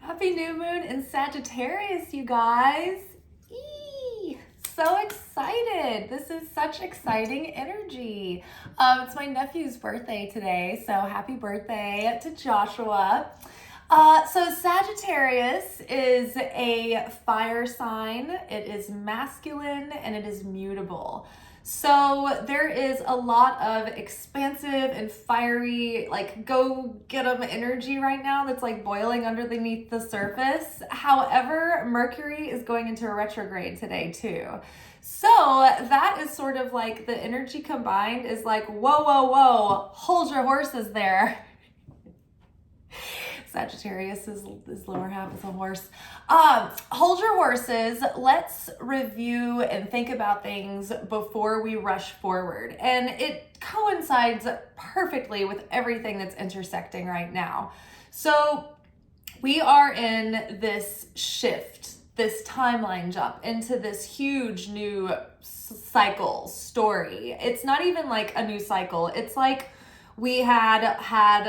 Happy new moon in Sagittarius, you guys. Eee, so excited. This is such exciting energy. It's my nephew's birthday today, so happy birthday to Joshua. So Sagittarius is a fire sign. It is masculine and it is mutable. So there is a lot of expansive and fiery, like go get 'em energy right now that's like boiling underneath the surface. However, Mercury is going into a retrograde today too. So that is sort of like the energy combined is like, whoa, whoa, whoa, hold your horses there. Sagittarius, his lower half is a horse. Hold your horses. Let's review and think about things before we rush forward. And it coincides perfectly with everything that's intersecting right now. So we are in this shift, this timeline jump into this huge new cycle story. It's not even like a new cycle. It's like we had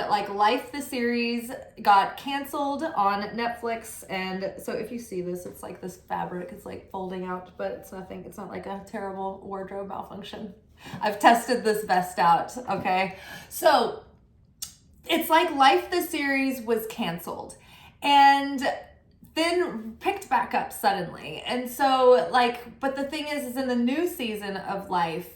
like Life the series got canceled on Netflix, and so if you see this, it's like this fabric is like folding out, but it's nothing. It's not like a terrible wardrobe malfunction. I've tested this vest out, okay? So it's like Life the series was canceled and then picked back up suddenly. And so like, but the thing is in the new season of Life,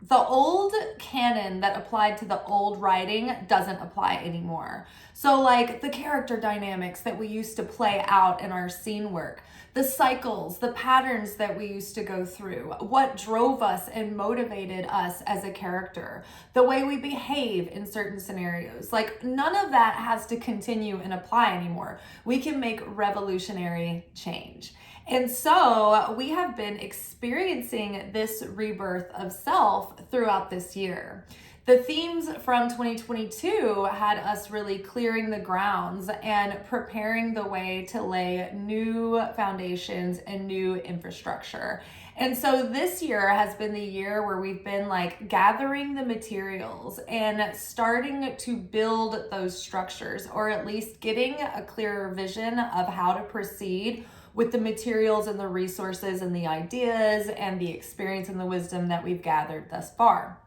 the old canon that applied to the old writing doesn't apply anymore. So like the character dynamics that we used to play out in our scene work, the cycles, the patterns that we used to go through, what drove us and motivated us as a character, the way we behave in certain scenarios, like none of that has to continue and apply anymore. We can make revolutionary change. And so we have been experiencing this rebirth of self throughout this year. The themes from 2022 had us really clearing the grounds and preparing the way to lay new foundations and new infrastructure. And so this year has been the year where we've been like gathering the materials and starting to build those structures, or at least getting a clearer vision of how to proceed with the materials and the resources and the ideas and the experience and the wisdom that we've gathered thus far.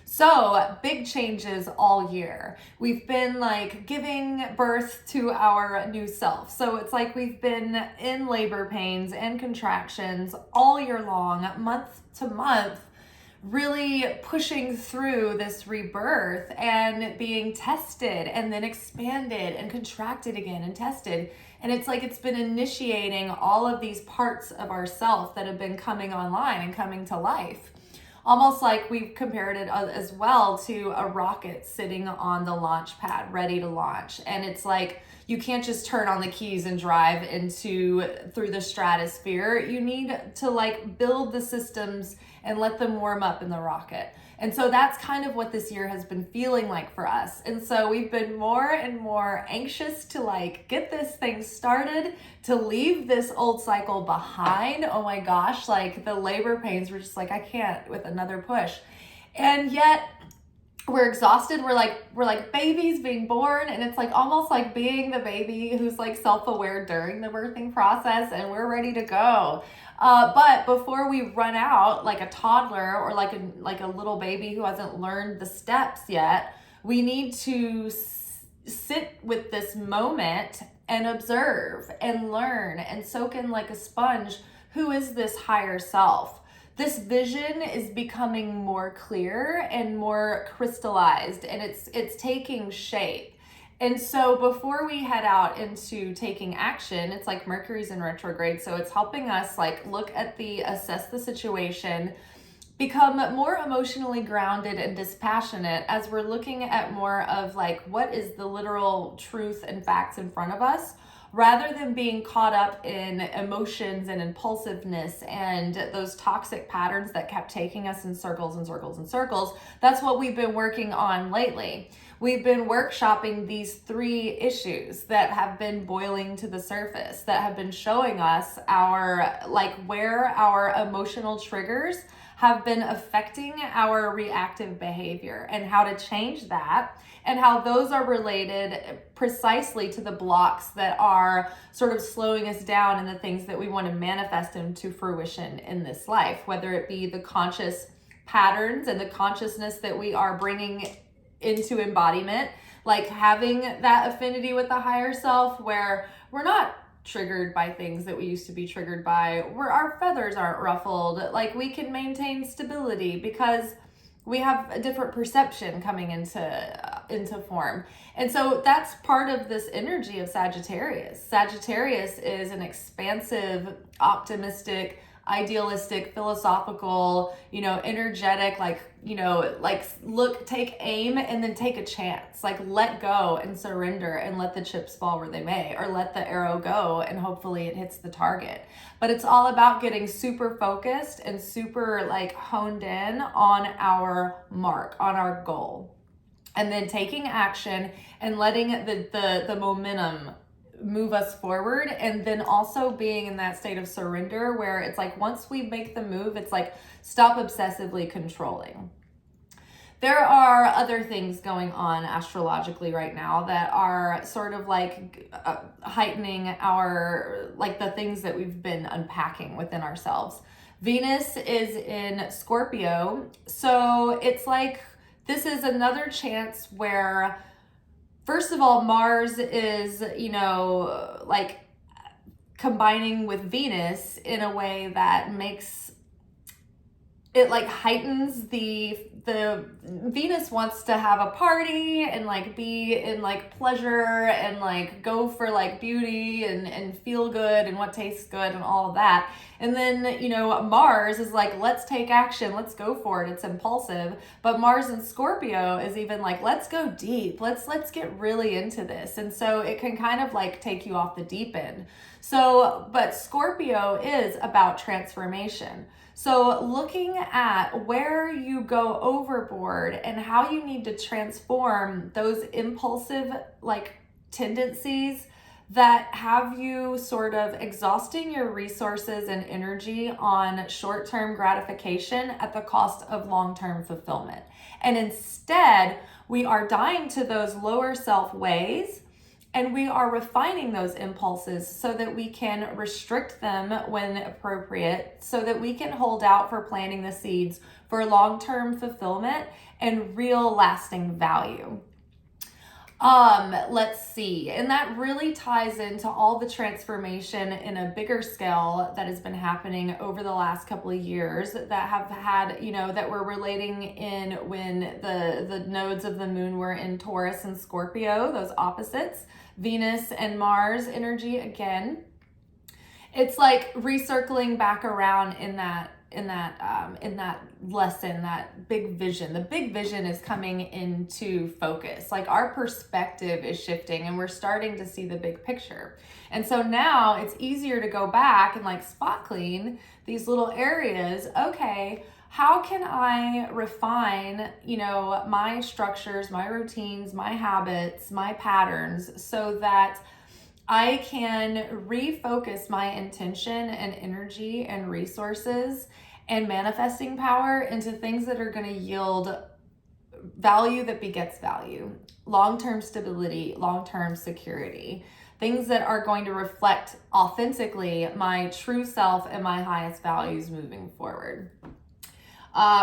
So big changes all year. We've been like giving birth to our new self. So it's like we've been in labor pains and contractions all year long, month to month, really pushing through this rebirth and being tested and then expanded and contracted again and tested. And it's like it's been initiating all of these parts of ourself that have been coming online and coming to life. Almost like we've compared it as well to a rocket sitting on the launch pad, ready to launch. And it's like, you can't just turn on the keys and drive through the stratosphere. You need to like build the systems and let them warm up in the rocket. And so that's kind of what this year has been feeling like for us. And so we've been more and more anxious to like get this thing started, to leave this old cycle behind. Oh my gosh, like the labor pains were just like, I can't with another push. And yet we're exhausted. We're like babies being born, and it's like almost like being the baby who's like self-aware during the birthing process, and we're ready to go. But before we run out like a toddler or like a little baby who hasn't learned the steps yet, we need to sit with this moment and observe and learn and soak in like a sponge. Who is this higher self? This vision is becoming more clear and more crystallized, and it's taking shape. And so before we head out into taking action, it's like Mercury's in retrograde, so it's helping us like assess the situation, become more emotionally grounded and dispassionate as we're looking at more of like what is the literal truth and facts in front of us, rather than being caught up in emotions and impulsiveness and those toxic patterns that kept taking us in circles and circles and circles. That's what we've been working on lately. We've been workshopping these 3 issues that have been boiling to the surface, that have been showing us where our emotional triggers have been affecting our reactive behavior, and how to change that, and how those are related precisely to the blocks that are sort of slowing us down in the things that we want to manifest into fruition in this life, whether it be the conscious patterns and the consciousness that we are bringing into embodiment, like having that affinity with the higher self where we're not triggered by things that we used to be triggered by, where our feathers aren't ruffled, like we can maintain stability because we have a different perception coming into form. And so that's part of this energy of Sagittarius. Sagittarius is an expansive, optimistic, idealistic, philosophical, energetic, look, take aim and then take a chance, like let go and surrender and let the chips fall where they may, or let the arrow go and hopefully it hits the target. But it's all about getting super focused and super honed in on our mark, on our goal, and then taking action and letting the momentum move us forward, and then also being in that state of surrender where it's like once we make the move, it's like stop obsessively controlling. There are other things going on astrologically right now that are sort of heightening our the things that we've been unpacking within ourselves. Venus is in Scorpio, so it's like this is another chance where, first of all, Mars is, combining with Venus in a way that makes it heightens the Venus wants to have a party and be in pleasure and go for beauty and feel good and what tastes good and all of that. And then, Mars is let's take action, let's go for it. It's impulsive. But Mars in Scorpio is even let's go deep. Let's get really into this. And so it can kind of take you off the deep end. So, but Scorpio is about transformation. So looking at where you go overboard and how you need to transform those impulsive tendencies that have you sort of exhausting your resources and energy on short-term gratification at the cost of long-term fulfillment. And instead, we are dying to those lower self ways, and we are refining those impulses so that we can restrict them when appropriate, so that we can hold out for planting the seeds for long-term fulfillment and real lasting value. Let's see. And that really ties into all the transformation in a bigger scale that has been happening over the last couple of years that have had, that we're relating in when the nodes of the moon were in Taurus and Scorpio, those opposites, Venus and Mars energy again. It's recircling back around in that lesson, that big vision. The big vision is coming into focus. Our perspective is shifting and we're starting to see the big picture. And so now it's easier to go back and spot clean these little areas. Okay, how can I refine, my structures, my routines, my habits, my patterns, so that I can refocus my intention and energy and resources and manifesting power into things that are going to yield value that begets value, long-term stability, long-term security, things that are going to reflect authentically my true self and my highest values moving forward.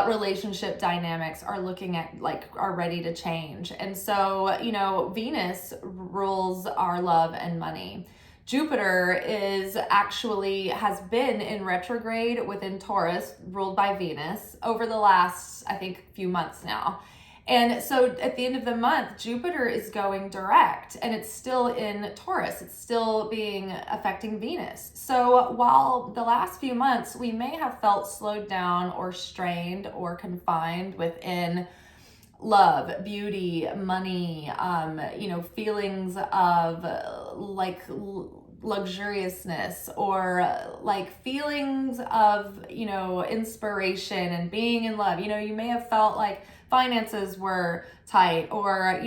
Relationship dynamics are looking at are ready to change. And so, Venus rules our love and money. Jupiter has been in retrograde within Taurus, ruled by Venus, over the last, I think, few months now. And so at the end of the month, Jupiter is going direct and it's still in Taurus. It's still affecting Venus. So while the last few months we may have felt slowed down or strained or confined within love, beauty, money, feelings of luxuriousness or like feelings of, inspiration and being in love. You may have felt like finances were tight, or,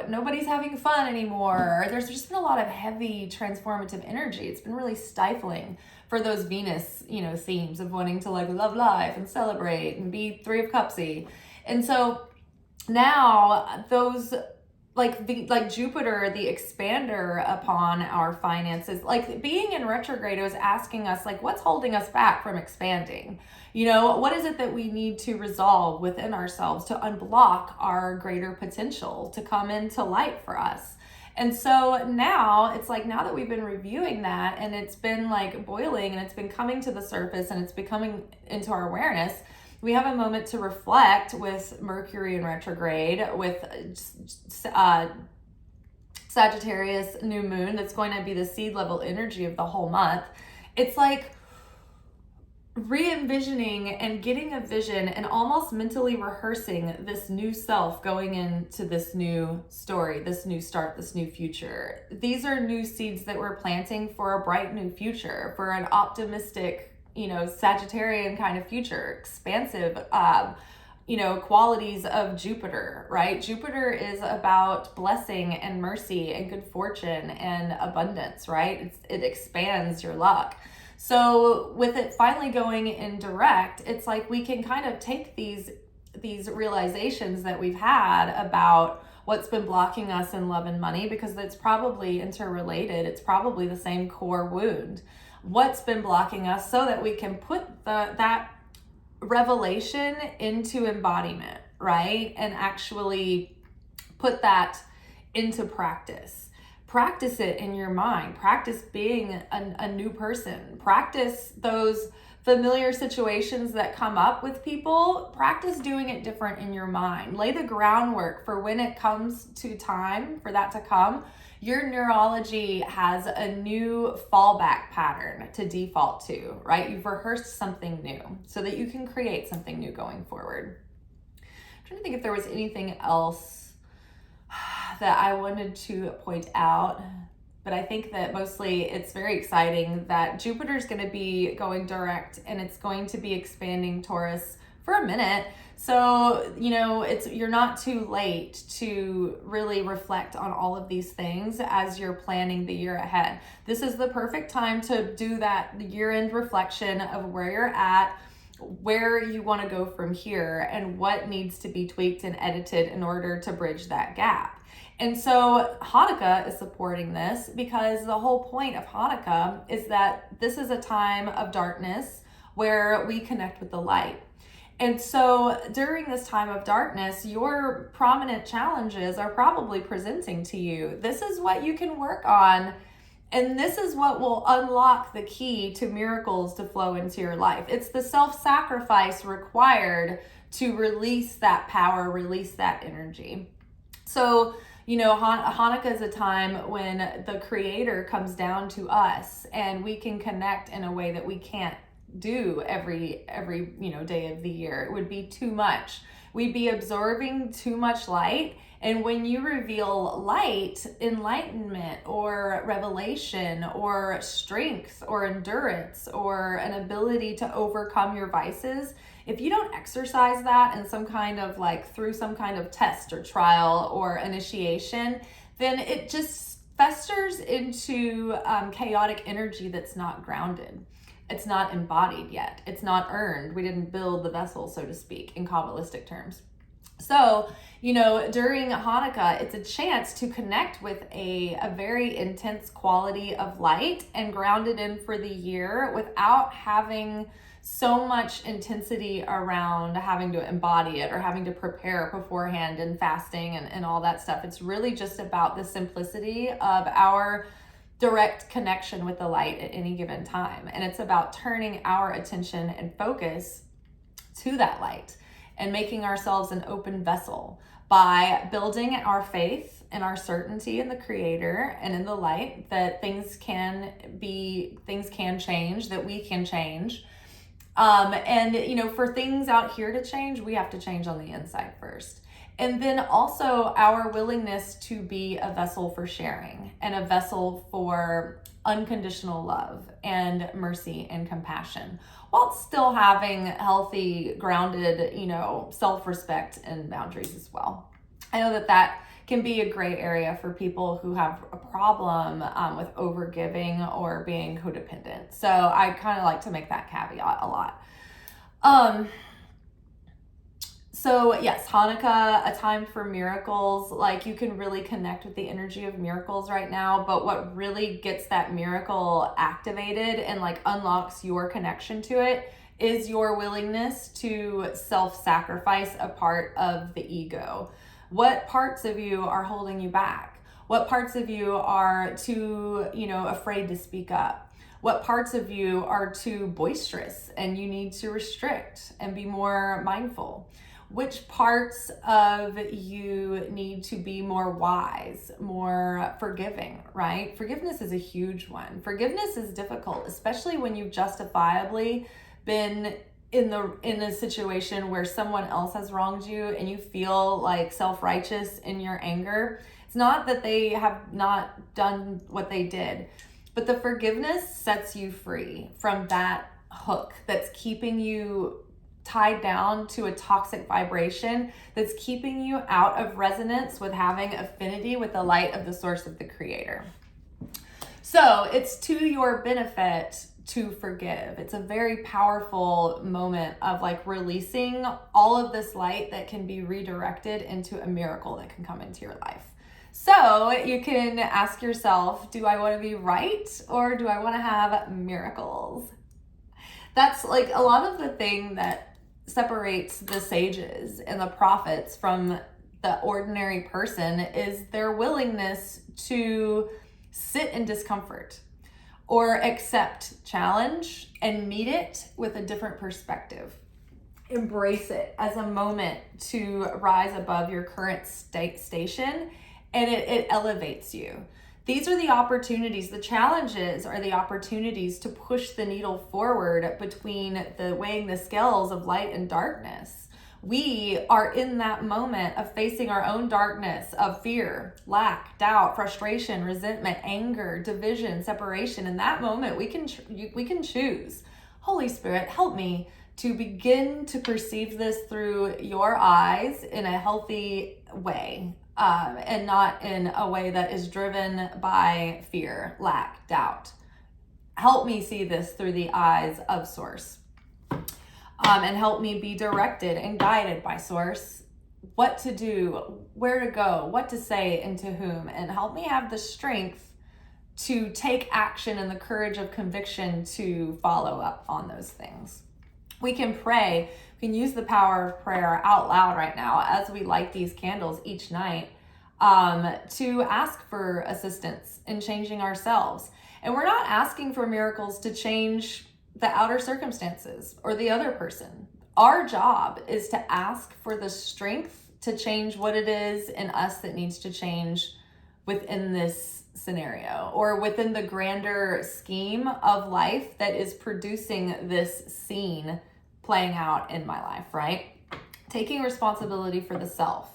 nobody's having fun anymore. Or there's just been a lot of heavy transformative energy. It's been really stifling for those Venus, themes of wanting to like love life and celebrate and be Three of Cupsy. And so now those like Jupiter, the expander upon our finances, like being in retrograde was asking us like, what's holding us back from expanding? What is it that we need to resolve within ourselves to unblock our greater potential to come into light for us? And so now it's like, now that we've been reviewing that and it's been like boiling and it's been coming to the surface and it's becoming into our awareness, we have a moment to reflect with Mercury in retrograde, with Sagittarius new moon that's going to be the seed level energy of the whole month. It's like re-envisioning and getting a vision and almost mentally rehearsing this new self going into this new story, this new start, this new future. These are new seeds that we're planting for a bright new future, for an optimistic, Sagittarian kind of future, expansive, qualities of Jupiter, right? Jupiter is about blessing and mercy and good fortune and abundance, right? It expands your luck. So with it finally going in direct, it's like we can kind of take these realizations that we've had about what's been blocking us in love and money, because it's probably interrelated. It's probably the same core wound. What's been blocking us, so that we can put that revelation into embodiment, right? And actually put that into practice. Practice it in your mind. Practice being a new person. Practice those familiar situations that come up with people. Practice doing it different in your mind. Lay the groundwork for when it comes to time for that to come. Your neurology has a new fallback pattern to default to, right? You've rehearsed something new so that you can create something new going forward. I'm trying to think if there was anything else that I wanted to point out, but I think that mostly it's very exciting that Jupiter's going to be going direct and it's going to be expanding Taurus for a minute. So, you're not too late to really reflect on all of these things as you're planning the year ahead. This is the perfect time to do that year-end reflection of where you're at, where you want to go from here, and what needs to be tweaked and edited in order to bridge that gap. And so Hanukkah is supporting this, because the whole point of Hanukkah is that this is a time of darkness where we connect with the light. And so during this time of darkness, your prominent challenges are probably presenting to you. This is what you can work on, and this is what will unlock the key to miracles to flow into your life. It's the self-sacrifice required to release that power, release that energy. So, Hanukkah is a time when the Creator comes down to us and we can connect in a way that we can't do every day of the year. It would be too much. We'd be absorbing too much light. And when you reveal light, enlightenment or revelation or strength or endurance or an ability to overcome your vices, if you don't exercise that in some kind of through some kind of test or trial or initiation, then it just festers into chaotic energy that's not grounded. It's not embodied yet. It's not earned. We didn't build the vessel, so to speak, in Kabbalistic terms. So, during Hanukkah, it's a chance to connect with a very intense quality of light and ground it in for the year without having so much intensity around having to embody it or having to prepare beforehand and fasting and all that stuff. It's really just about the simplicity of our direct connection with the light at any given time. And it's about turning our attention and focus to that light and making ourselves an open vessel by building our faith and our certainty in the Creator and in the light that things can change, that we can change. For things out here to change, we have to change on the inside first. And then also our willingness to be a vessel for sharing and a vessel for unconditional love and mercy and compassion, while still having healthy, grounded, self-respect and boundaries as well. I know that can be a gray area for people who have a problem with overgiving or being codependent. So I kind of like to make that caveat a lot. So yes, Hanukkah, a time for miracles. Like, you can really connect with the energy of miracles right now, but what really gets that miracle activated and like unlocks your connection to it is your willingness to self-sacrifice a part of the ego. What parts of you are holding you back? What parts of you are too, afraid to speak up? What parts of you are too boisterous and you need to restrict and be more mindful? Which parts of you need to be more wise, more forgiving, right? Forgiveness is a huge one. Forgiveness is difficult, especially when you've justifiably been in a situation where someone else has wronged you and you feel like self-righteous in your anger. It's not that they have not done what they did, but the forgiveness sets you free from that hook that's keeping you tied down to a toxic vibration, that's keeping you out of resonance with having affinity with the light of the source of the creator. So it's to your benefit to forgive. It's a very powerful moment of like releasing all of this light that can be redirected into a miracle that can come into your life. So you can ask yourself, do I want to be right or do I want to have miracles? That's like a lot of the thing that separates the sages and the prophets from the ordinary person is their willingness to sit in discomfort or accept challenge and meet it with a different perspective. Embrace it as a moment to rise above your current station, and it elevates you. These are the opportunities. The challenges are the opportunities to push the needle forward between the weighing the scales of light and darkness. We are in that moment of facing our own darkness of fear, lack, doubt, frustration, resentment, anger, division, separation. In that moment, we can choose. Holy Spirit, help me to begin to perceive this through your eyes in a healthy way. And not in a way that is driven by fear, lack, doubt. Help me see this through the eyes of Source. And help me be directed and guided by Source. What to do, where to go, what to say, and to whom. And help me have the strength to take action and the courage of conviction to follow up on those things. We can pray. We can use the power of prayer out loud right now as we light these candles each night to ask for assistance in changing ourselves. And we're not asking for miracles to change the outer circumstances or the other person. Our job is to ask for the strength to change what it is in us that needs to change within this scenario or within the grander scheme of life that is producing this scene playing out in my life, right? Taking responsibility for the self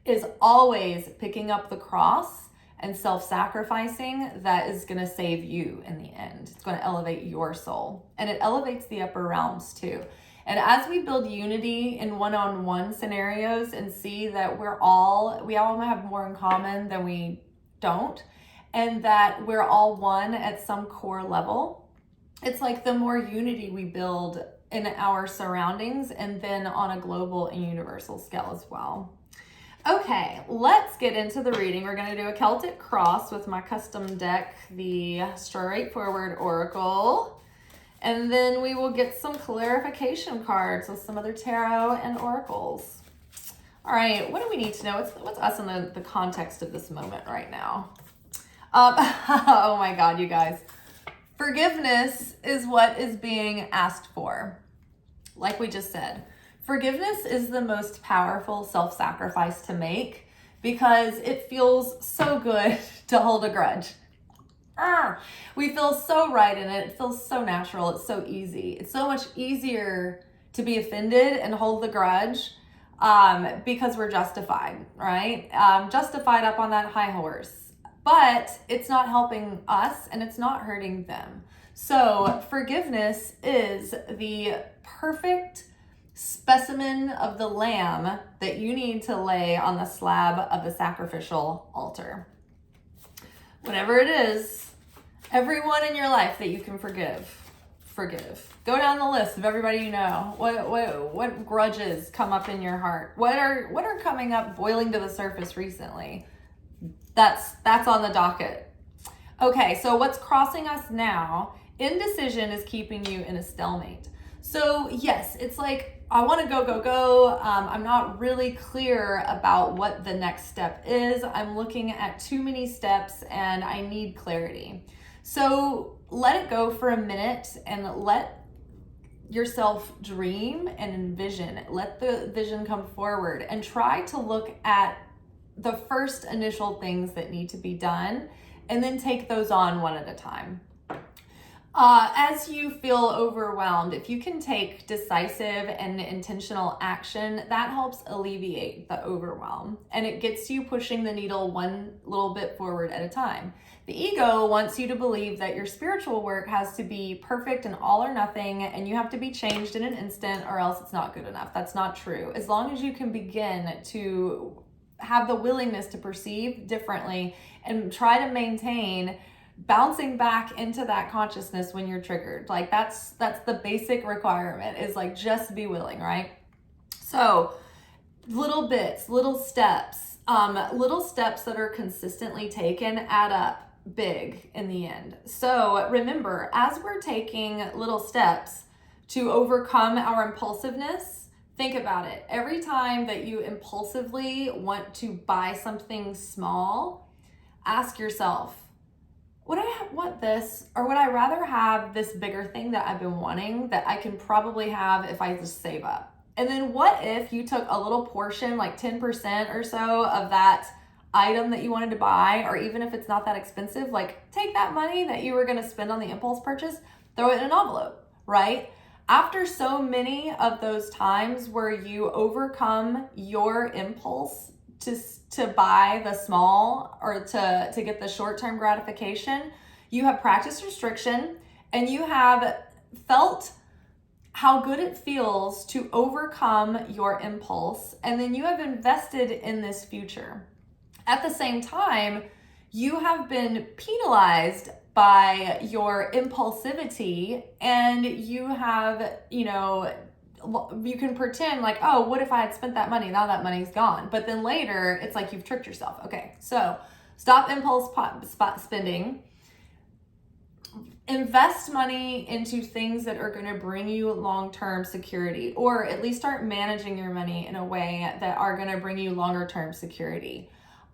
is always picking up the cross and self-sacrificing that is going to save you in the end. It's going to elevate your soul, and it elevates the upper realms too. And as we build unity in one-on-one scenarios and see that we all have more in common than we don't, and that we're all one at some core level, it's like the more unity we build in our surroundings and then on a global and universal scale as well. Okay, let's get into the reading. We're going to do a Celtic cross with my custom deck, the Straightforward Oracle. And then we will get some clarification cards with some other tarot and oracles. All right, what do we need to know? What's us in the context of this moment right now? Oh my God, you guys. Forgiveness is what is being asked for. Like we just said, forgiveness is the most powerful self-sacrifice to make because it feels so good to hold a grudge. We feel so right in it. It feels so natural. It's so easy. It's so much easier to be offended and hold the grudge because we're justified, right? Justified up on that high horse. but it's not helping us and it's not hurting them. So forgiveness is the perfect specimen of the lamb that you need to lay on the slab of the sacrificial altar. Whatever it is, everyone in your life that you can forgive. Go down the list of everybody you know. What grudges come up in your heart? What are coming up, boiling to the surface recently? That's on the docket. Okay, so what's crossing us now? Indecision is keeping you in a stalemate. So yes, it's like, I want to go. I'm not really clear about what the next step is. I'm looking at too many steps and I need clarity. So let it go for a minute and let yourself dream and envision. Let the vision come forward and try to look at the first initial things that need to be done and then take those on one at a time. As you feel overwhelmed, if you can take decisive and intentional action, that helps alleviate the overwhelm and it gets you pushing the needle one little bit forward at a time. The ego wants you to believe that your spiritual work has to be perfect and all or nothing, and you have to be changed in an instant or else it's not good enough. That's not true. As long as you can begin to have the willingness to perceive differently and try to maintain bouncing back into that consciousness when you're triggered. Like that's the basic requirement, is like just be willing, right? So little bits, little steps that are consistently taken add up big in the end. So remember, as we're taking little steps to overcome our impulsiveness, think about it. Every time that you impulsively want to buy something small, ask yourself, would I want this, or would I rather have this bigger thing that I've been wanting that I can probably have if I just save up? And then what if you took a little portion, like 10% or so of that item that you wanted to buy, or even if it's not that expensive, like take that money that you were going to spend on the impulse purchase, throw it in an envelope, right? After so many of those times where you overcome your impulse to buy the small or to get the short-term gratification, you have practiced restriction and you have felt how good it feels to overcome your impulse, and then you have invested in this future. At the same time, you have been penalized by your impulsivity, and you have, you can pretend like, oh, what if I had spent that money? Now that money's gone. But then later, it's like you've tricked yourself. Okay, so stop impulse spending. Invest money into things that are going to bring you long-term security, or at least start managing your money in a way that are going to bring you longer-term security.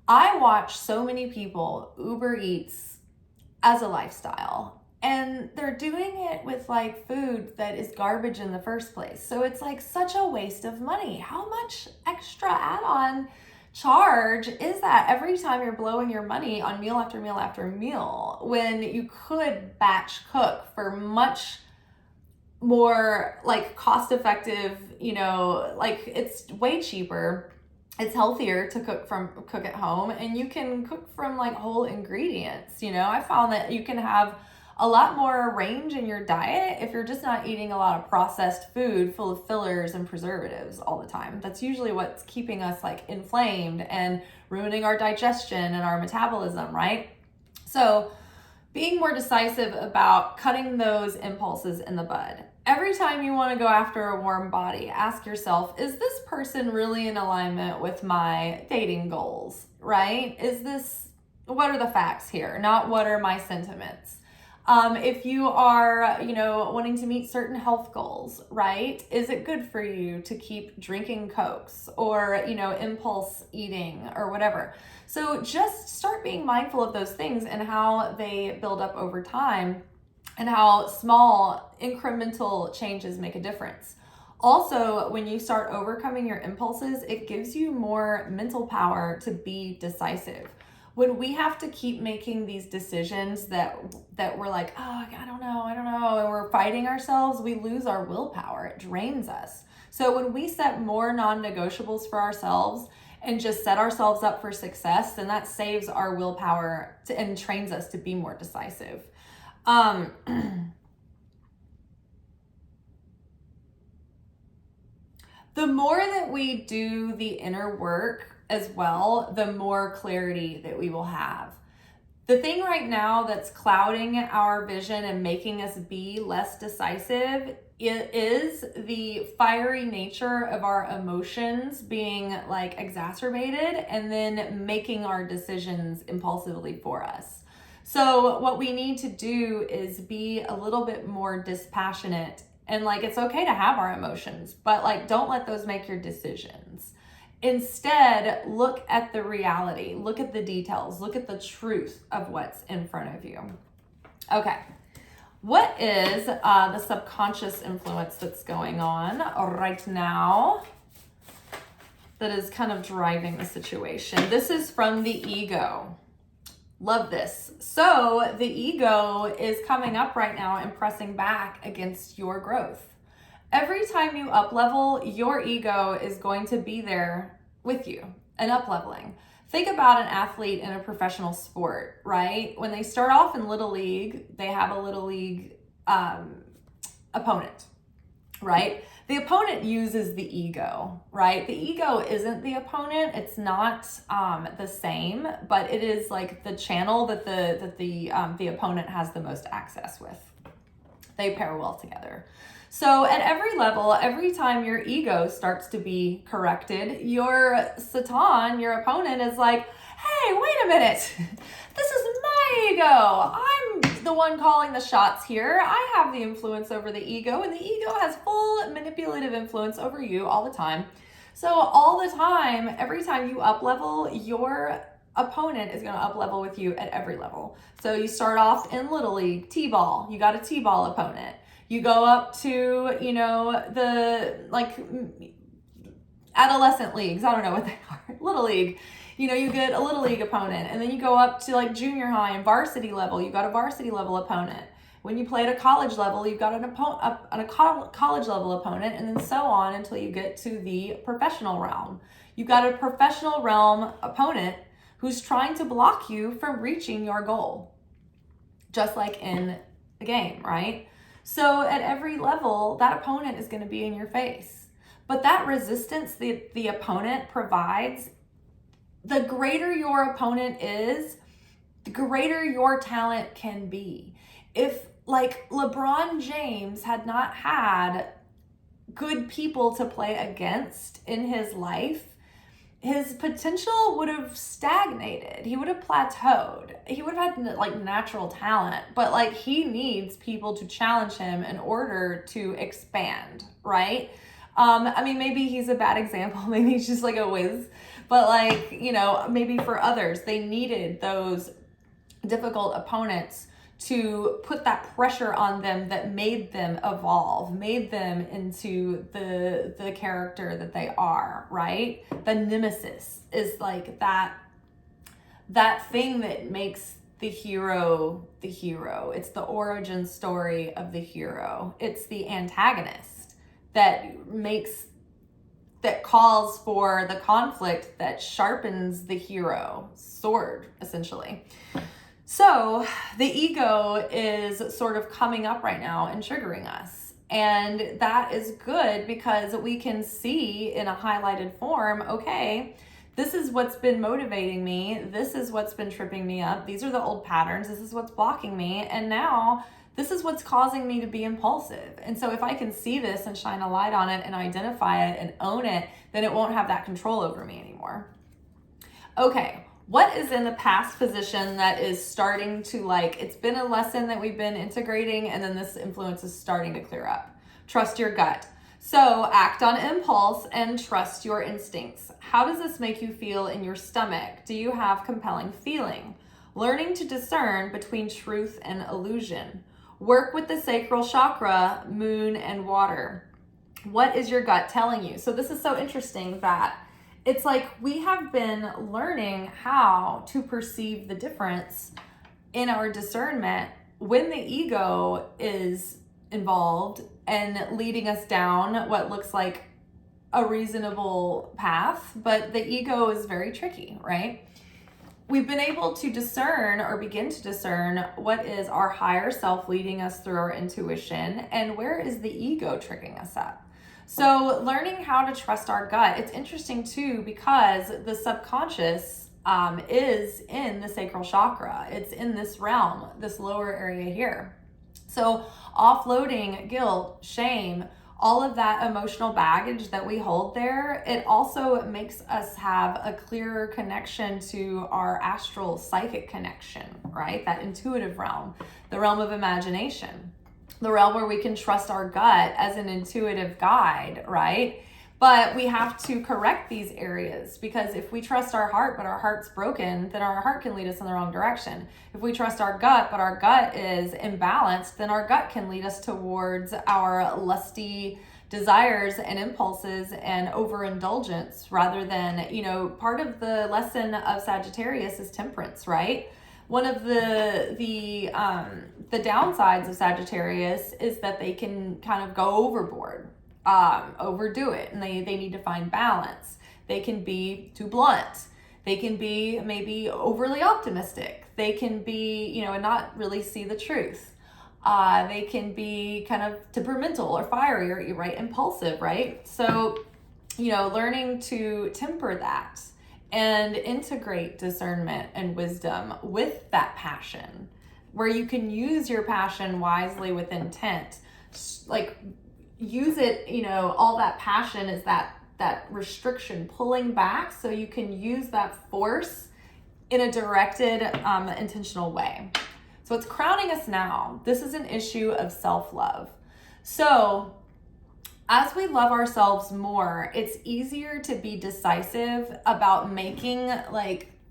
I watch so many people Uber Eats as a lifestyle, and they're doing it with like food that is garbage in the first place. So it's like such a waste of money. How much extra add-on charge is that every time you're blowing your money on meal after meal after meal, when you could batch cook for much more like cost effective, like it's way cheaper. It's healthier to cook at home, and you can cook from like whole ingredients. I found that you can have a lot more range in your diet if you're just not eating a lot of processed food full of fillers and preservatives all the time. That's usually what's keeping us like inflamed and ruining our digestion and our metabolism, right? So being more decisive about cutting those impulses in the bud. Every time you want to go after a warm body, ask yourself, is this person really in alignment with my dating goals, right? What are the facts here? Not what are my sentiments? If you are, wanting to meet certain health goals, right? Is it good for you to keep drinking Cokes or, impulse eating or whatever? So just start being mindful of those things and how they build up over time and how small incremental changes make a difference. Also, when you start overcoming your impulses, it gives you more mental power to be decisive. When we have to keep making these decisions that we're like, oh, I don't know, and we're fighting ourselves, we lose our willpower. It drains us. So when we set more non-negotiables for ourselves and just set ourselves up for success, then that saves our willpower and trains us to be more decisive. The more that we do the inner work as well, the more clarity that we will have. The thing right now that's clouding our vision and making us be less decisive is the fiery nature of our emotions being like exacerbated and then making our decisions impulsively for us. So what we need to do is be a little bit more dispassionate, and like, it's okay to have our emotions, but like, don't let those make your decisions. Instead, look at the reality, look at the details, look at the truth of what's in front of you. Okay, what is the subconscious influence that's going on right now that is kind of driving the situation? This is from the ego. Love this. So the ego is coming up right now and pressing back against your growth. Every time you up level, your ego is going to be there with you and up leveling. Think about an athlete in a professional sport, right? When they start off in Little League, they have a Little League opponent, right? The opponent uses the ego, right? The ego isn't the opponent. It's not the same, but it is like the channel that the opponent has the most access with. They pair well together. So at every level, every time your ego starts to be corrected, your Satan, your opponent, is like, hey, wait a minute. This is my ego. I'm the one calling the shots here. I have the influence over the ego, and the ego has full manipulative influence over you all the time. So all the time, every time you up level, your opponent is going to up level with you at every level. So you start off in Little League, T-ball. You got a T-ball opponent. You go up to, the like adolescent leagues. I don't know what they are. Little League. You get a Little League opponent, and then you go up to like junior high and varsity level. You got a varsity level opponent. When you play at a college level, you've got a college level opponent, and then so on until you get to the professional realm. You've got a professional realm opponent who's trying to block you from reaching your goal, just like in the game, right? So at every level, that opponent is going to be in your face. But that resistance the opponent provides, the greater your opponent is, the greater your talent can be. If like LeBron James had not had good people to play against in his life, his potential would have stagnated. He would have plateaued. He would have had like natural talent, but like he needs people to challenge him in order to expand, right? Maybe he's a bad example. Maybe he's just like a whiz, but like, maybe for others, they needed those difficult opponents to put that pressure on them that made them evolve, made them into the character that they are, right? The nemesis is like that thing that makes the hero the hero. It's the origin story of the hero. It's the antagonist that calls for the conflict that sharpens the hero sword, essentially. So the ego is sort of coming up right now and triggering us. And that is good because we can see in a highlighted form, okay, this is what's been motivating me. This is what's been tripping me up. These are the old patterns. This is what's blocking me. And now this is what's causing me to be impulsive. And so if I can see this and shine a light on it and identify it and own it, then it won't have that control over me anymore. Okay. What is in the past position that is starting to it's been a lesson that we've been integrating, and then this influence is starting to clear up? Trust your gut. So act on impulse and trust your instincts. How does this make you feel in your stomach? Do you have compelling feeling? Learning to discern between truth and illusion. Work with the sacral chakra, moon, and water. What is your gut telling you? So this is so interesting that it's like we have been learning how to perceive the difference in our discernment when the ego is involved and leading us down what looks like a reasonable path, but the ego is very tricky, right? We've been able to discern or begin to discern what is our higher self leading us through our intuition and where is the ego tricking us up. So learning how to trust our gut, it's interesting too, because the subconscious is in the sacral chakra. It's in this realm, this lower area here. So offloading guilt, shame, all of that emotional baggage that we hold there, it also makes us have a clearer connection to our astral psychic connection, right? That intuitive realm, the realm of imagination, the realm where we can trust our gut as an intuitive guide, right? But we have to correct these areas, because if we trust our heart, but our heart's broken, then our heart can lead us in the wrong direction. If we trust our gut, but our gut is imbalanced, then our gut can lead us towards our lusty desires and impulses and overindulgence rather than, part of the lesson of Sagittarius is temperance, right? One of the downsides of Sagittarius is that they can kind of go overboard. Overdo it, and they need to find balance. They can be too blunt. They can be maybe overly optimistic. They can be, and not really see the truth. They can be kind of temperamental or fiery or right, impulsive, right? So, learning to temper that and integrate discernment and wisdom with that passion, where you can use your passion wisely with intent, like use it, all that passion is that restriction pulling back, so you can use that force in a directed, intentional way. So it's crowning us now. This is an issue of self-love. So as we love ourselves more, it's easier to be decisive about making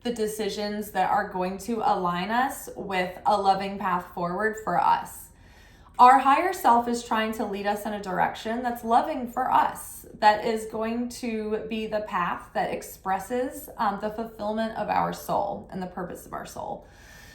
the decisions that are going to align us with a loving path forward for us. Our higher self is trying to lead us in a direction that's loving for us, that is going to be the path that expresses the fulfillment of our soul and the purpose of our soul.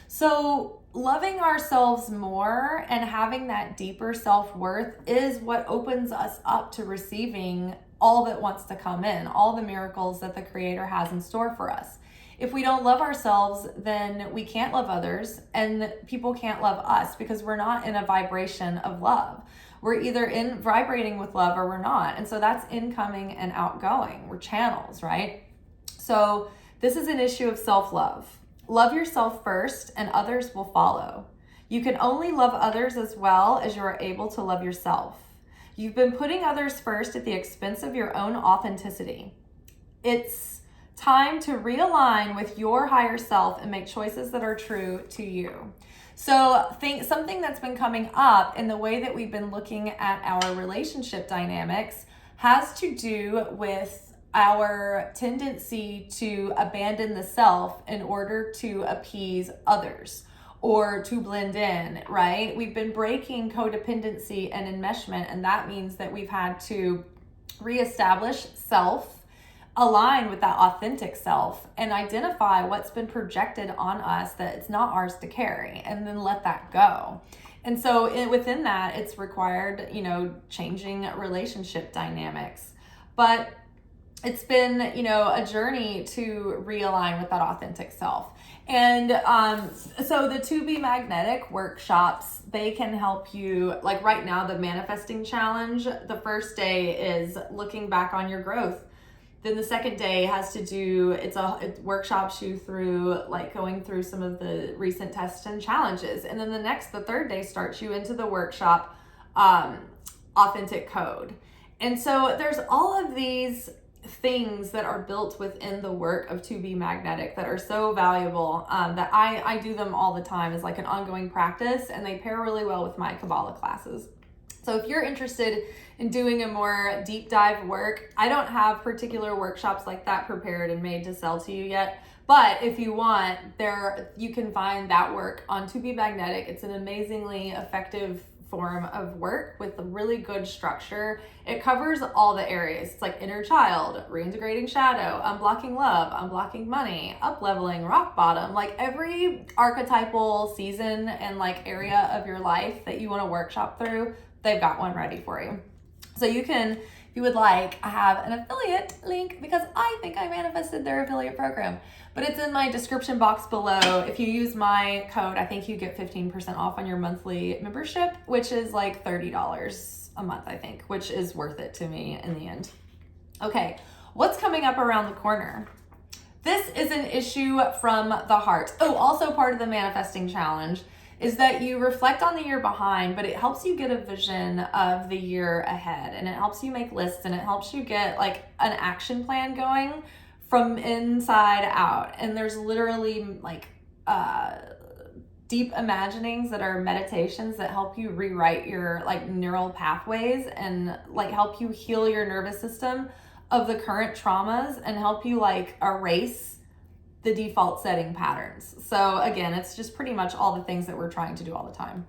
So loving ourselves more and having that deeper self-worth is what opens us up to receiving all that wants to come in, all the miracles that the Creator has in store for us. If we don't love ourselves, then we can't love others, and people can't love us because we're not in a vibration of love. We're either vibrating with love or we're not. And so that's incoming and outgoing. We're channels, right? So this is an issue of self-love. Love yourself first and others will follow. You can only love others as well as you are able to love yourself. You've been putting others first at the expense of your own authenticity. It's time to realign with your higher self and make choices that are true to you. So something that's been coming up in the way that we've been looking at our relationship dynamics has to do with our tendency to abandon the self in order to appease others or to blend in, right? We've been breaking codependency and enmeshment, and that means that we've had to reestablish self, align with that authentic self, and identify what's been projected on us that it's not ours to carry, and then let that go. And so within that, it's required, changing relationship dynamics. But it's been, a journey to realign with that authentic self. And so the To Be Magnetic workshops, they can help you, like right now, the manifesting challenge, the first day is looking back on your growth. Then the second day has to do, it workshops you through going through some of the recent tests and challenges. And then the third day starts you into the workshop, authentic code. And so there's all of these things that are built within the work of To Be Magnetic that are so valuable, that I do them all the time as an ongoing practice, and they pair really well with my Kabbalah classes. So if you're interested in doing a more deep dive work, I don't have particular workshops like that prepared and made to sell to you yet. But if you want, you can find that work on To Be Magnetic. It's an amazingly effective form of work with a really good structure. It covers all the areas. It's like inner child, reintegrating shadow, unblocking love, unblocking money, up-leveling, rock bottom, every archetypal season and area of your life that you want to workshop through, they've got one ready for you. So you can you would like, I have an affiliate link because I think I manifested their affiliate program. But it's in my description box below. If you use my code, I think you get 15% off on your monthly membership, which is like $30 a month, I think, which is worth it to me in the end. Okay, what's coming up around the corner? This is an issue from the heart. Oh, also part of the manifesting challenge is that you reflect on the year behind, but it helps you get a vision of the year ahead, and it helps you make lists, and it helps you get like an action plan going from inside out. And there's literally like deep imaginings that are meditations that help you rewrite your like neural pathways and like help you heal your nervous system of the current traumas and help you like erase the default setting patterns. So again, it's just pretty much all the things that we're trying to do all the time.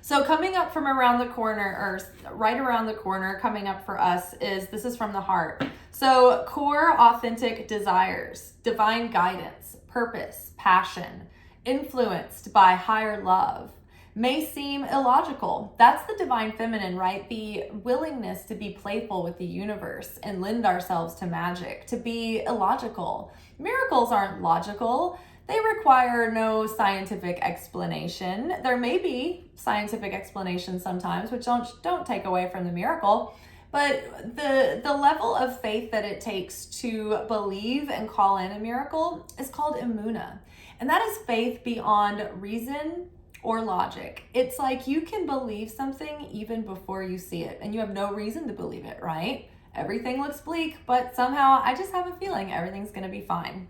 So coming up from around the corner, or right around the corner, coming up for us this is from the heart. So core authentic desires, divine guidance, purpose, passion, influenced by higher love, may seem illogical. That's the divine feminine, right? The willingness to be playful with the universe and lend ourselves to magic, to be illogical. Miracles aren't logical. They require no scientific explanation. There may be scientific explanations sometimes, which don't take away from the miracle, but the level of faith that it takes to believe and call in a miracle is called emuna. And that is faith beyond reason or logic. It's like you can believe something even before you see it, and you have no reason to believe it, right? Everything looks bleak, but somehow I just have a feeling everything's gonna be fine,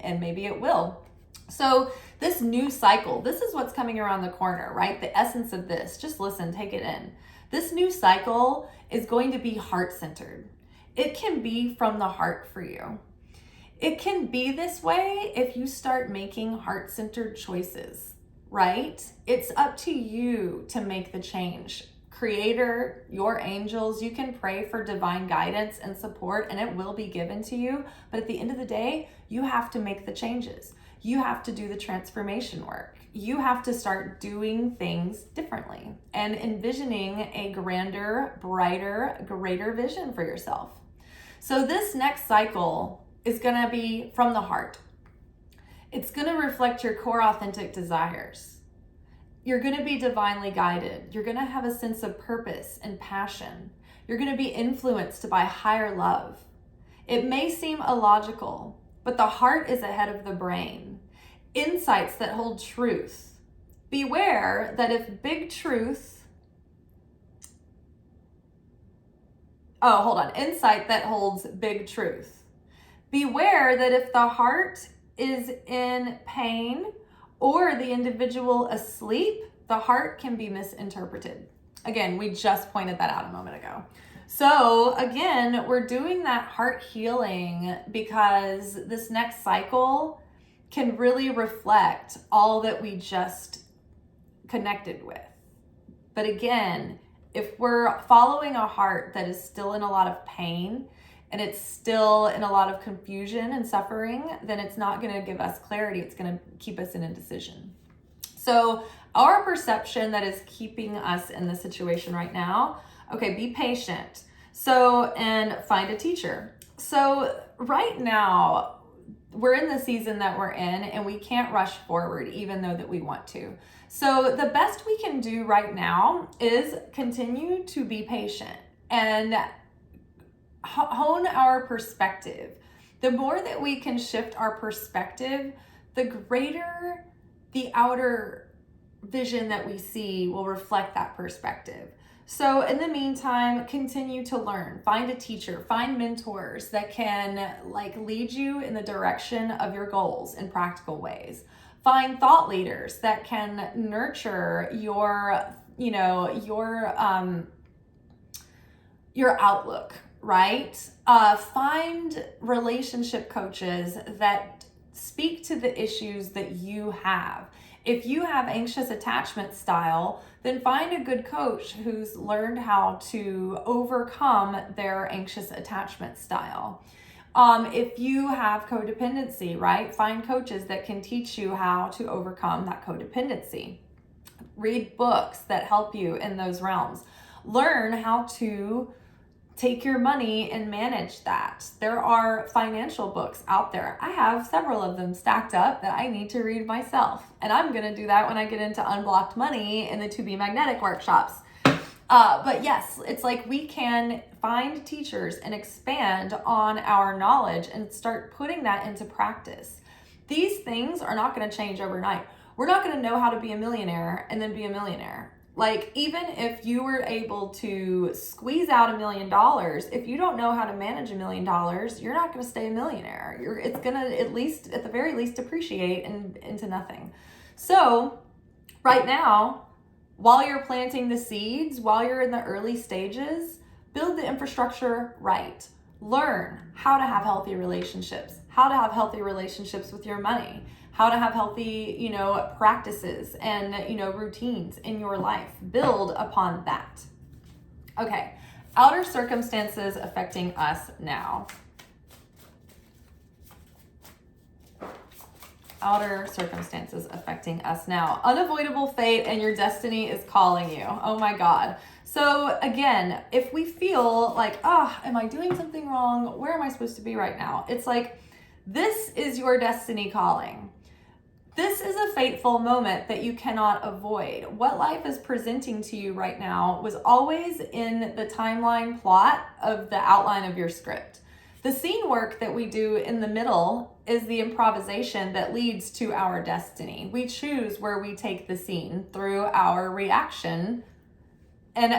and maybe it will. So this new cycle, this is what's coming around the corner, right? The essence of this, just listen, take it in. This new cycle is going to be heart-centered. It can be from the heart for you. It can be this way if you start making heart-centered choices, right? It's up to you to make the change. Creator, your angels, you can pray for divine guidance and support, and it will be given to you. But at the end of the day, you have to make the changes. You have to do the transformation work. You have to start doing things differently and envisioning a grander, brighter, greater vision for yourself. So this next cycle is going to be from the heart. It's going to reflect your core authentic desires. You're going to be divinely guided. You're going to have a sense of purpose and passion. You're going to be influenced by higher love. It may seem illogical, but the heart is ahead of the brain. Insights that hold truth. Beware that if big truth, insight that holds big truth. Beware that if the heart is in pain or the individual asleep, the heart can be misinterpreted. Again, we just pointed that out a moment ago. So again, we're doing that heart healing because this next cycle can really reflect all that we just connected with. But again, if we're following a heart that is still in a lot of pain and it's still in a lot of confusion and suffering, then it's not going to give us clarity. It's going to keep us in indecision. So our perception that is keeping us in this situation right now, okay, be patient. So, and find a teacher. So right now, we're in the season that we're in and we can't rush forward even though that we want to. So the best we can do right now is continue to be patient and hone our perspective. The more that we can shift our perspective, the greater the outer vision that we see will reflect that perspective. So in the meantime, continue to learn, find a teacher, find mentors that can like lead you in the direction of your goals in practical ways. Find thought leaders that can nurture your outlook, right? Find relationship coaches that speak to the issues that you have. If you have anxious attachment style, then find a good coach who's learned how to overcome their anxious attachment style. If you have codependency, right? Find coaches that can teach you how to overcome that codependency. Read books that help you in those realms. Learn how to take your money and manage that. There are financial books out there. I have several of them stacked up that I need to read myself. And I'm going to do that when I get into Unblocked Money in the To Be Magnetic workshops. But yes, it's like we can find teachers and expand on our knowledge and start putting that into practice. These things are not going to change overnight. We're not going to know how to be a millionaire and then be a millionaire. Like, even if you were able to squeeze out $1 million, if you don't know how to manage $1 million, you're not going to stay a millionaire. It's going to at the very least, depreciate into nothing. So right now, while you're planting the seeds, while you're in the early stages, build the infrastructure right. Learn how to have healthy relationships, with your money, how to have healthy, practices and, routines in your life. Build upon that. Okay, outer circumstances affecting us now. Outer circumstances affecting us now. Unavoidable fate and your destiny is calling you. Oh my God. So again, if we feel like, am I doing something wrong? Where am I supposed to be right now? It's like, this is your destiny calling. This is a fateful moment that you cannot avoid. What life is presenting to you right now was always in the timeline plot of the outline of your script. The scene work that we do in the middle is the improvisation that leads to our destiny. We choose where we take the scene through our reaction and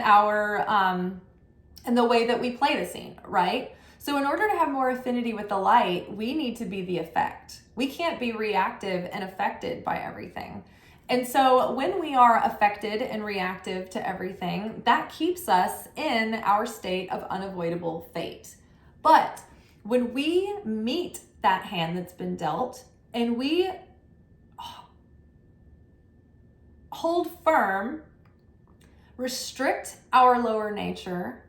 and the way that we play the scene, right? So in order to have more affinity with the light, we need to be the effect. We can't be reactive and affected by everything. And so when we are affected and reactive to everything, that keeps us in our state of unavoidable fate. But when we meet that hand that's been dealt and we hold firm, restrict our lower nature,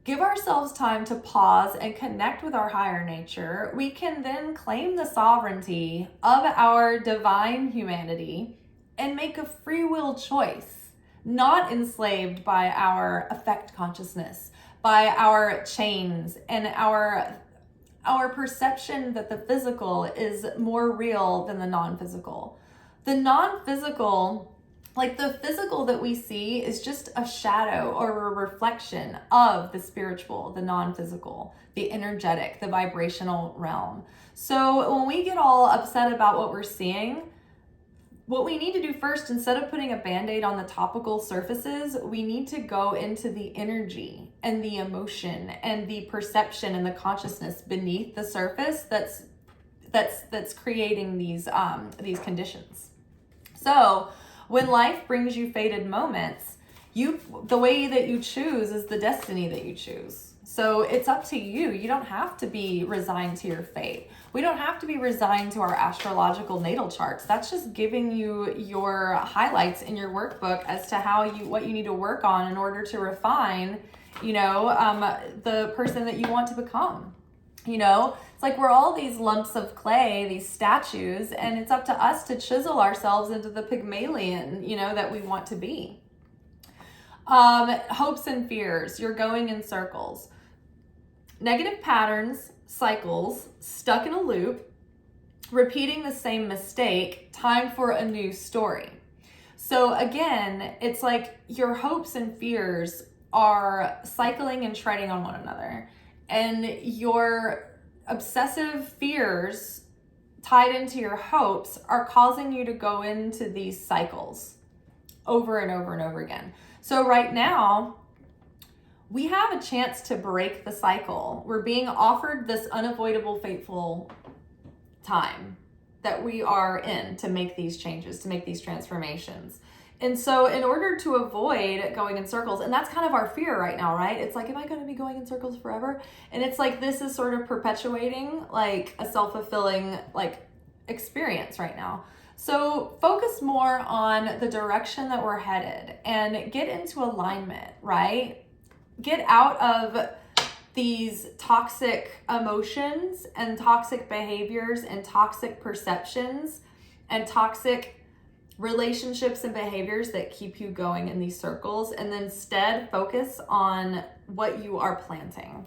give ourselves time to pause and connect with our higher nature, we can then claim the sovereignty of our divine humanity and make a free will choice, not enslaved by our affect consciousness, by our chains and our perception that the physical is more real than the non-physical. The non-physical, like the physical that we see, is just a shadow or a reflection of the spiritual, the non-physical, the energetic, the vibrational realm. So when we get all upset about what we're seeing, what we need to do first, instead of putting a Band-Aid on the topical surfaces, we need to go into the energy and the emotion and the perception and the consciousness beneath the surface that's creating these conditions. So when life brings you fated moments, the way that you choose is the destiny that you choose. So it's up to you. You don't have to be resigned to your fate. We don't have to be resigned to our astrological natal charts. That's just giving you your highlights in your workbook as to what you need to work on in order to refine, the person that you want to become. It's like we're all these lumps of clay, these statues, and it's up to us to chisel ourselves into the Pygmalion, that we want to be. Hopes and fears, you're going in circles. Negative patterns, cycles, stuck in a loop, repeating the same mistake, time for a new story. So again, it's like your hopes and fears are cycling and treading on one another. And your obsessive fears tied into your hopes are causing you to go into these cycles over and over and over again. So right now, we have a chance to break the cycle. We're being offered this unavoidable, fateful time that we are in to make these changes, to make these transformations. And so in order to avoid going in circles, and that's kind of our fear right now, right? It's like, am I going to be going in circles forever? And it's like, this is sort of perpetuating like a self-fulfilling experience right now. So focus more on the direction that we're headed and get into alignment, right? Get out of these toxic emotions and toxic behaviors and toxic perceptions and toxic relationships and behaviors that keep you going in these circles, and then instead focus on what you are planting.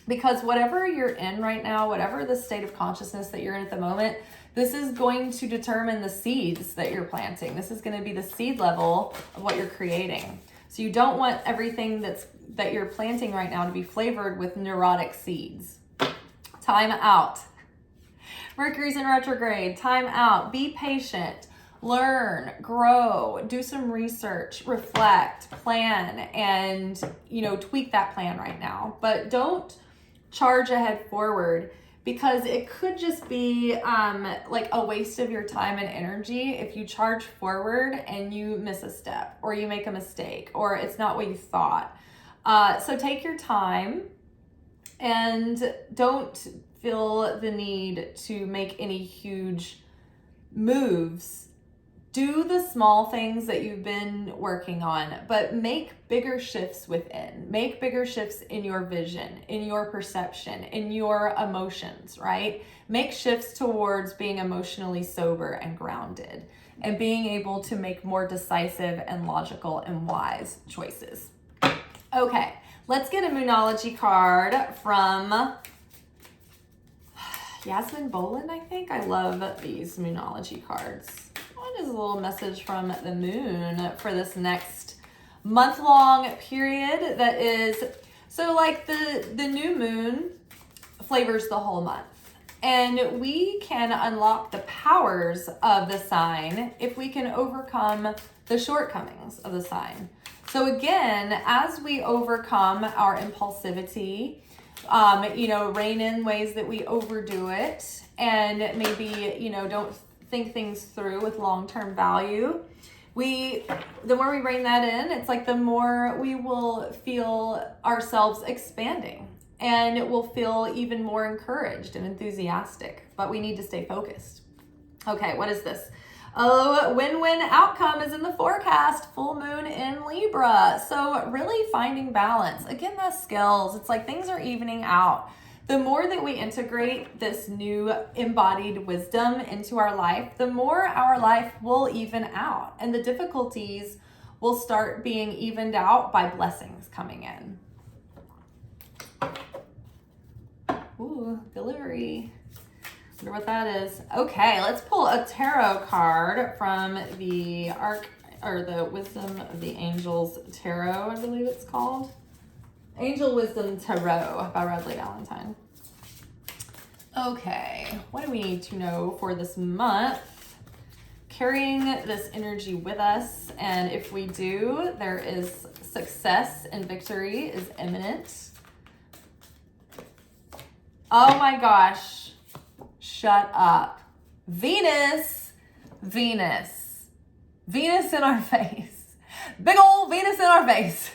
Because whatever you're in right now, whatever the state of consciousness that you're in at the moment, this is going to determine the seeds that you're planting. This is going to be the seed level of what you're creating. So you don't want everything that you're planting right now to be flavored with neurotic seeds. Time out. Mercury's in retrograde. Time out. Be patient. Learn, grow, do some research, reflect, plan, and, tweak that plan right now. But don't charge ahead forward, because it could just be like a waste of your time and energy if you charge forward and you miss a step, or you make a mistake, or it's not what you thought. So take your time and don't feel the need to make any huge moves. Do the small things that you've been working on, but make bigger shifts within. Make bigger shifts in your vision, in your perception, in your emotions, right? Make shifts towards being emotionally sober and grounded, and being able to make more decisive and logical and wise choices. Okay, let's get a Moonology card from Yasmin Boland, I think. I love these Moonology cards. What is a little message from the moon for this next month-long period that is, so like the new moon flavors the whole month. And we can unlock the powers of the sign if we can overcome the shortcomings of the sign. So again, as we overcome our impulsivity, rein in ways that we overdo it, and maybe, don't think things through with long-term value. The more we rein that in, it's like the more we will feel ourselves expanding, and we'll feel even more encouraged and enthusiastic, but we need to stay focused. Okay, what is this? Oh, win-win outcome is in the forecast. Full moon in Libra. So really finding balance. Again, the skills. It's like things are evening out. The more that we integrate this new embodied wisdom into our life, the more our life will even out, and the difficulties will start being evened out by blessings coming in. Ooh, delivery. Wonder what that is. Okay, let's pull a tarot card from the the Wisdom of the Angels Tarot, I believe it's called. Angel Wisdom Tarot by Radley Valentine. Okay, what do we need to know for this month? Carrying this energy with us, and if we do, there is success and victory is imminent. Oh my gosh, shut up. Venus in our face. Big old Venus in our face.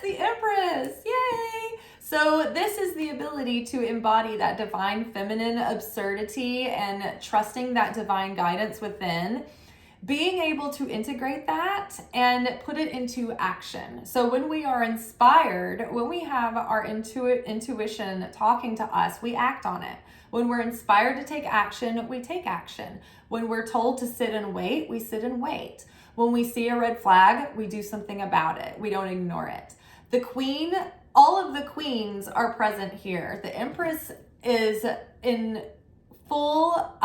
The Empress, yay! So this is the ability to embody that divine feminine absurdity and trusting that divine guidance within, being able to integrate that and put it into action. So when we are inspired, when we have our intuition talking to us, we act on it. When we're inspired to take action, we take action. When we're told to sit and wait, we sit and wait. When we see a red flag, we do something about it. We don't ignore it. The queen, all of the queens are present here. The Empress is in full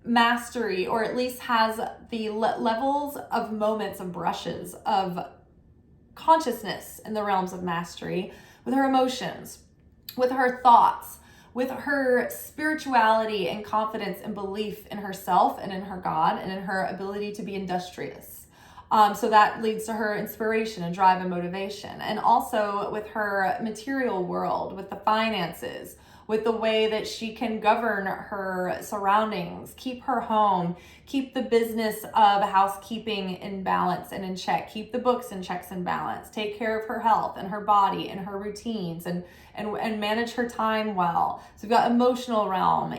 mastery, or at least has the levels of moments of brushes of consciousness in the realms of mastery with her emotions, with her thoughts, with her spirituality and confidence and belief in herself and in her God and in her ability to be industrious. So that leads to her inspiration and drive and motivation. And also with her material world, with the finances, with the way that she can govern her surroundings, keep her home, keep the business of housekeeping in balance and in check, keep the books in checks and balance, take care of her health and her body and her routines, and manage her time well. So we've got emotional realm,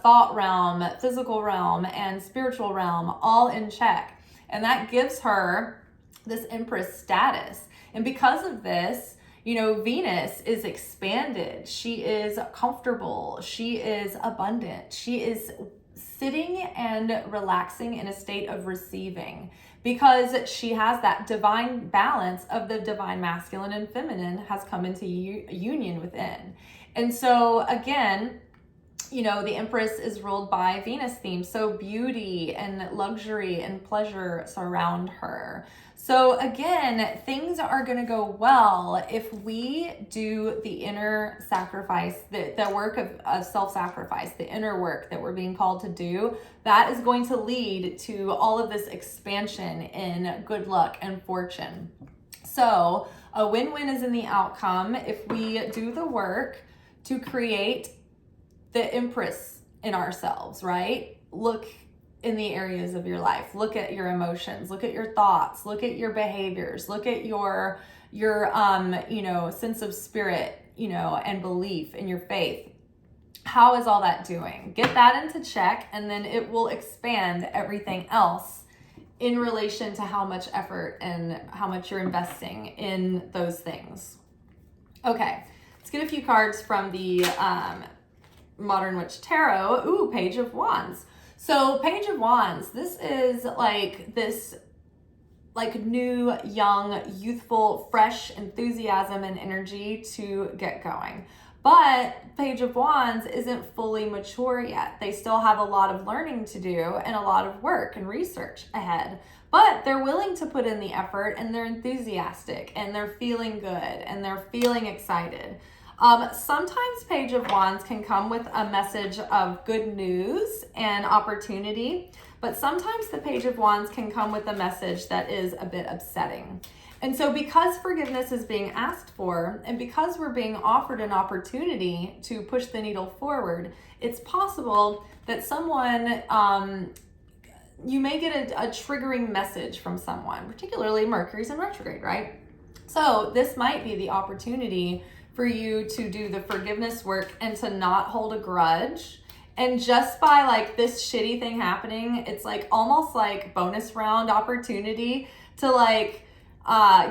thought realm, physical realm, and spiritual realm all in check. And that gives her this Empress status. And because of this, Venus is expanded. She is comfortable. She is abundant. She is sitting and relaxing in a state of receiving, because she has that divine balance of the divine masculine and feminine has come into union within. And so again, you know, the Empress is ruled by Venus theme. So beauty and luxury and pleasure surround her. So again, things are going to go well if we do the inner sacrifice, the work of self-sacrifice, the inner work that we're being called to do. That is going to lead to all of this expansion in good luck and fortune. So a win-win is in the outcome if we do the work to create the Empress in ourselves, right? Look in the areas of your life. Look at your emotions, look at your thoughts, look at your behaviors, look at your sense of spirit, and belief in your faith. How is all that doing? Get that into check, and then it will expand everything else in relation to how much effort and how much you're investing in those things. Okay, let's get a few cards from the Modern Witch Tarot. Ooh, Page of Wands. So Page of Wands, this is this new, young, youthful, fresh enthusiasm and energy to get going. But Page of Wands isn't fully mature yet. They still have a lot of learning to do and a lot of work and research ahead. But they're willing to put in the effort, and they're enthusiastic, and they're feeling good, and they're feeling excited. Sometimes Page of Wands can come with a message of good news and opportunity, but sometimes the Page of Wands can come with a message that is a bit upsetting. And so because forgiveness is being asked for, and because we're being offered an opportunity to push the needle forward, it's possible that someone, you may get a triggering message from someone, particularly Mercury's in retrograde, right? So this might be the opportunity for you to do the forgiveness work and to not hold a grudge. And just by this shitty thing happening, it's almost like bonus round opportunity to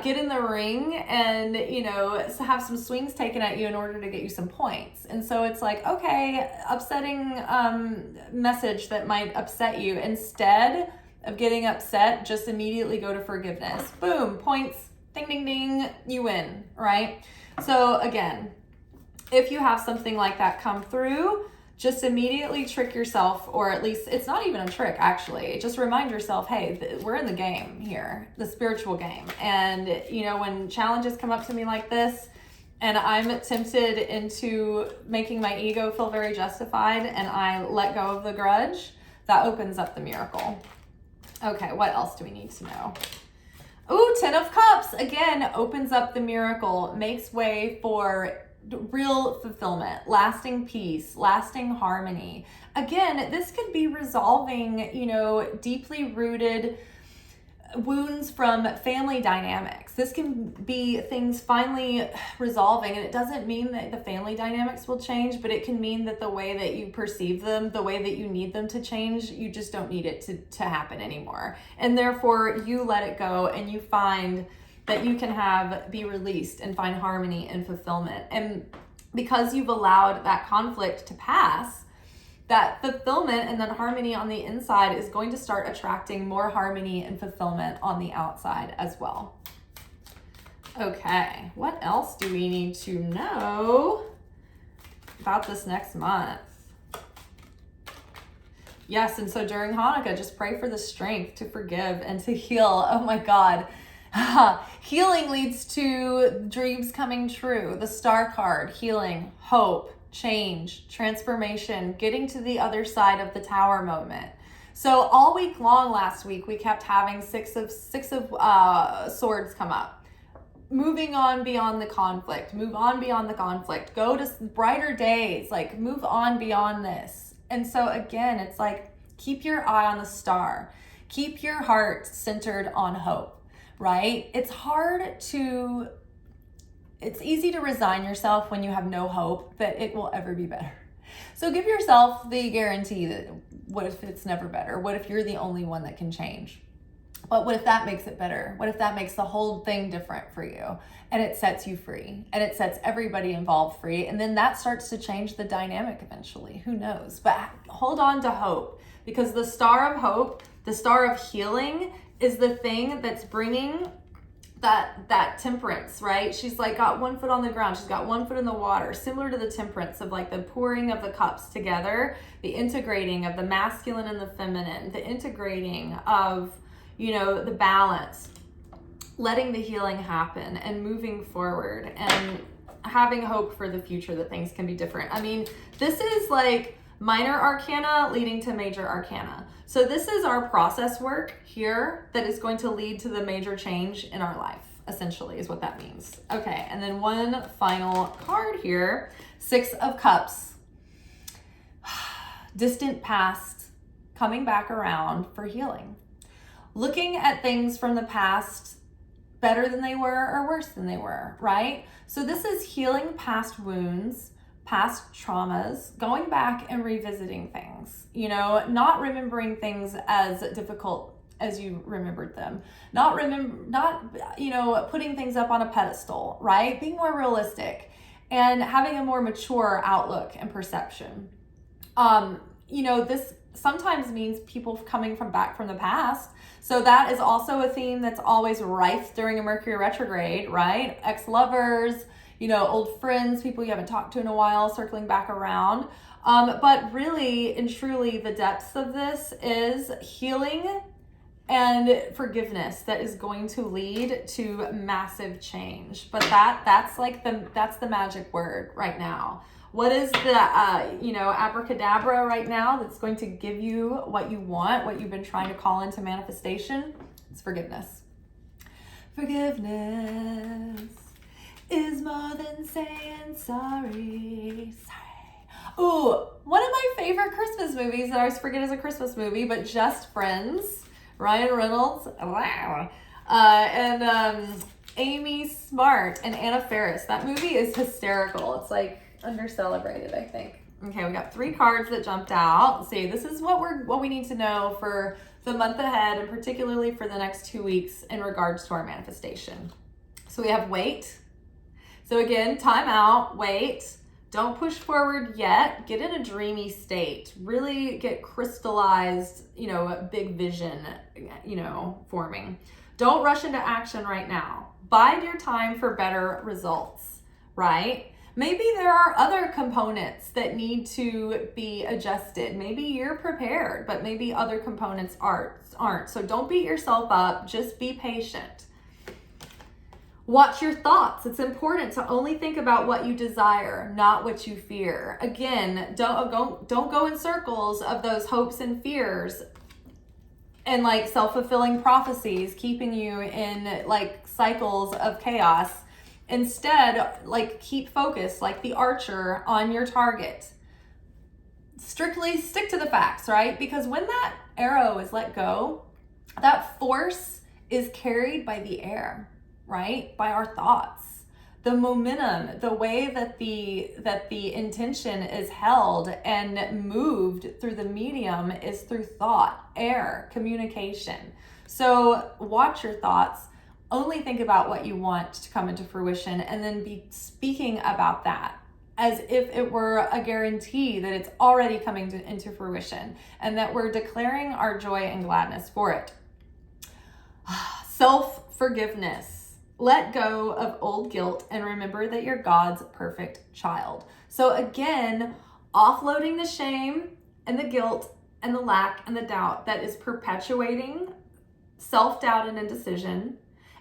get in the ring and, have some swings taken at you in order to get you some points. And so it's okay, upsetting message that might upset you. Instead of getting upset, just immediately go to forgiveness. Boom, points, ding, ding, ding, you win, right? So again, if you have something like that come through, just immediately trick yourself, or at least it's not even a trick, actually. Just remind yourself, hey, we're in the game here, the spiritual game. And, when challenges come up to me like this, and I'm tempted into making my ego feel very justified, and I let go of the grudge, that opens up the miracle. Okay, what else do we need to know? Ooh, Ten of Cups, again, opens up the miracle, makes way for real fulfillment, lasting peace, lasting harmony. Again, this could be resolving, deeply rooted wounds from family dynamics. This can be things finally resolving, and it doesn't mean that the family dynamics will change, but it can mean that the way that you perceive them, the way that you need them to change, you just don't need it to happen anymore. And therefore you let it go, and you find that you can be released and find harmony and fulfillment. And because you've allowed that conflict to pass, that fulfillment and then harmony on the inside is going to start attracting more harmony and fulfillment on the outside as well. Okay, what else do we need to know about this next month? Yes, and so during Hanukkah, just pray for the strength to forgive and to heal. Oh my God. Healing leads to dreams coming true. The Star card, healing, hope, change, transformation, getting to the other side of the Tower moment. So all week long last week, we kept having six of swords come up. Moving on beyond the conflict, move on beyond the conflict, go to brighter days, move on beyond this. And so again, it's keep your eye on the star, keep your heart centered on hope, right? It's easy to resign yourself when you have no hope that it will ever be better. So give yourself the guarantee that what if it's never better? What if you're the only one that can change? But what if that makes it better? What if that makes the whole thing different for you? And it sets you free, and it sets everybody involved free. And then that starts to change the dynamic eventually. Who knows? But hold on to hope, because the star of hope, the star of healing, is the thing that's bringing that temperance, right? She's like got one foot on the ground, she's got one foot in the water, similar to the temperance of like the pouring of the cups together, the integrating of the masculine and the feminine, the integrating of, you know, the balance, letting the healing happen and moving forward and having hope for the future that things can be different. I mean, this is like minor arcana leading to major arcana. So this is our process work here that is going to lead to the major change in our life, essentially, is what that means. Okay, and then one final card here, 6 of Cups. Distant past coming back around for healing. Looking at things from the past better than they were or worse than they were, right? So this is healing past wounds, past traumas, going back and revisiting things, you know, not remembering things as difficult as you remembered them, not you know, putting things up on a pedestal, right? Being more realistic and having a more mature outlook and perception. You know, this sometimes means people coming back from the past. So that is also a theme that's always rife during a Mercury retrograde, right? Ex-lovers, you know, old friends, people you haven't talked to in a while, circling back around. But really and truly, the depths of this is healing and forgiveness that is going to lead to massive change. But that's the magic word right now. What is the, you know, abracadabra right now that's going to give you what you want, what you've been trying to call into manifestation? It's forgiveness. Forgiveness is more than saying sorry. Ooh, one of my favorite Christmas movies that I always forget is a Christmas movie, but Just Friends, Ryan Reynolds, and Amy Smart and Anna Faris. That movie is hysterical. It's like under-celebrated, I think. Okay, we got 3 cards that jumped out. Let's see, this is what we need to know for the month ahead, and particularly for the next 2 weeks in regards to our manifestation. So we have wait. So again, time out, wait. Don't push forward yet. Get in a dreamy state. Really get crystallized, you know, big vision, you know, forming. Don't rush into action right now. Bide your time for better results, right? Maybe there are other components that need to be adjusted. Maybe you're prepared, but maybe other components aren't. So don't beat yourself up. Just be patient. Watch your thoughts. It's important to only think about what you desire, not what you fear. Again, don't go in circles of those hopes and fears and like self-fulfilling prophecies, keeping you in like cycles of chaos. Instead, like keep focused like the archer on your target. Strictly stick to the facts, right? Because when that arrow is let go, that force is carried by the air, right? By our thoughts. The momentum, the way that the intention is held and moved through the medium is through thought, air, communication. So watch your thoughts. Only think about what you want to come into fruition and then be speaking about that as if it were a guarantee that it's already coming into fruition and that we're declaring our joy and gladness for it. Self-forgiveness. Let go of old guilt and remember that you're God's perfect child. So again, offloading the shame and the guilt and the lack and the doubt that is perpetuating self-doubt and indecision.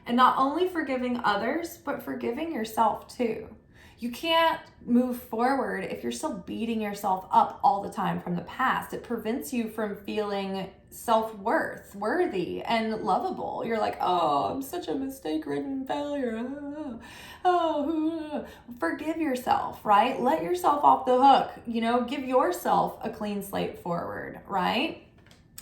And not only forgiving others, but forgiving yourself too. You can't move forward if you're still beating yourself up all the time from the past. It prevents you from feeling self-worth, worthy, and lovable. You're like, oh, I'm such a mistake-ridden failure. Forgive yourself, right? Let yourself off the hook. You know, give yourself a clean slate forward, right?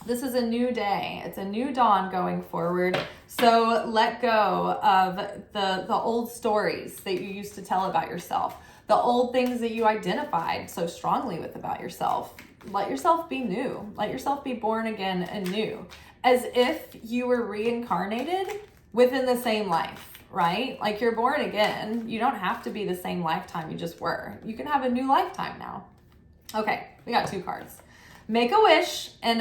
This is a new day. It's a new dawn going forward. So let go of the old stories that you used to tell about yourself, the old things that you identified so strongly with about yourself. Let yourself be new. Let yourself be born again and new. as if you were reincarnated within the same life, right? Like you're born again. You don't have to be the same lifetime you just were. You can have a new lifetime now. Okay, we got 2 cards. Make a wish and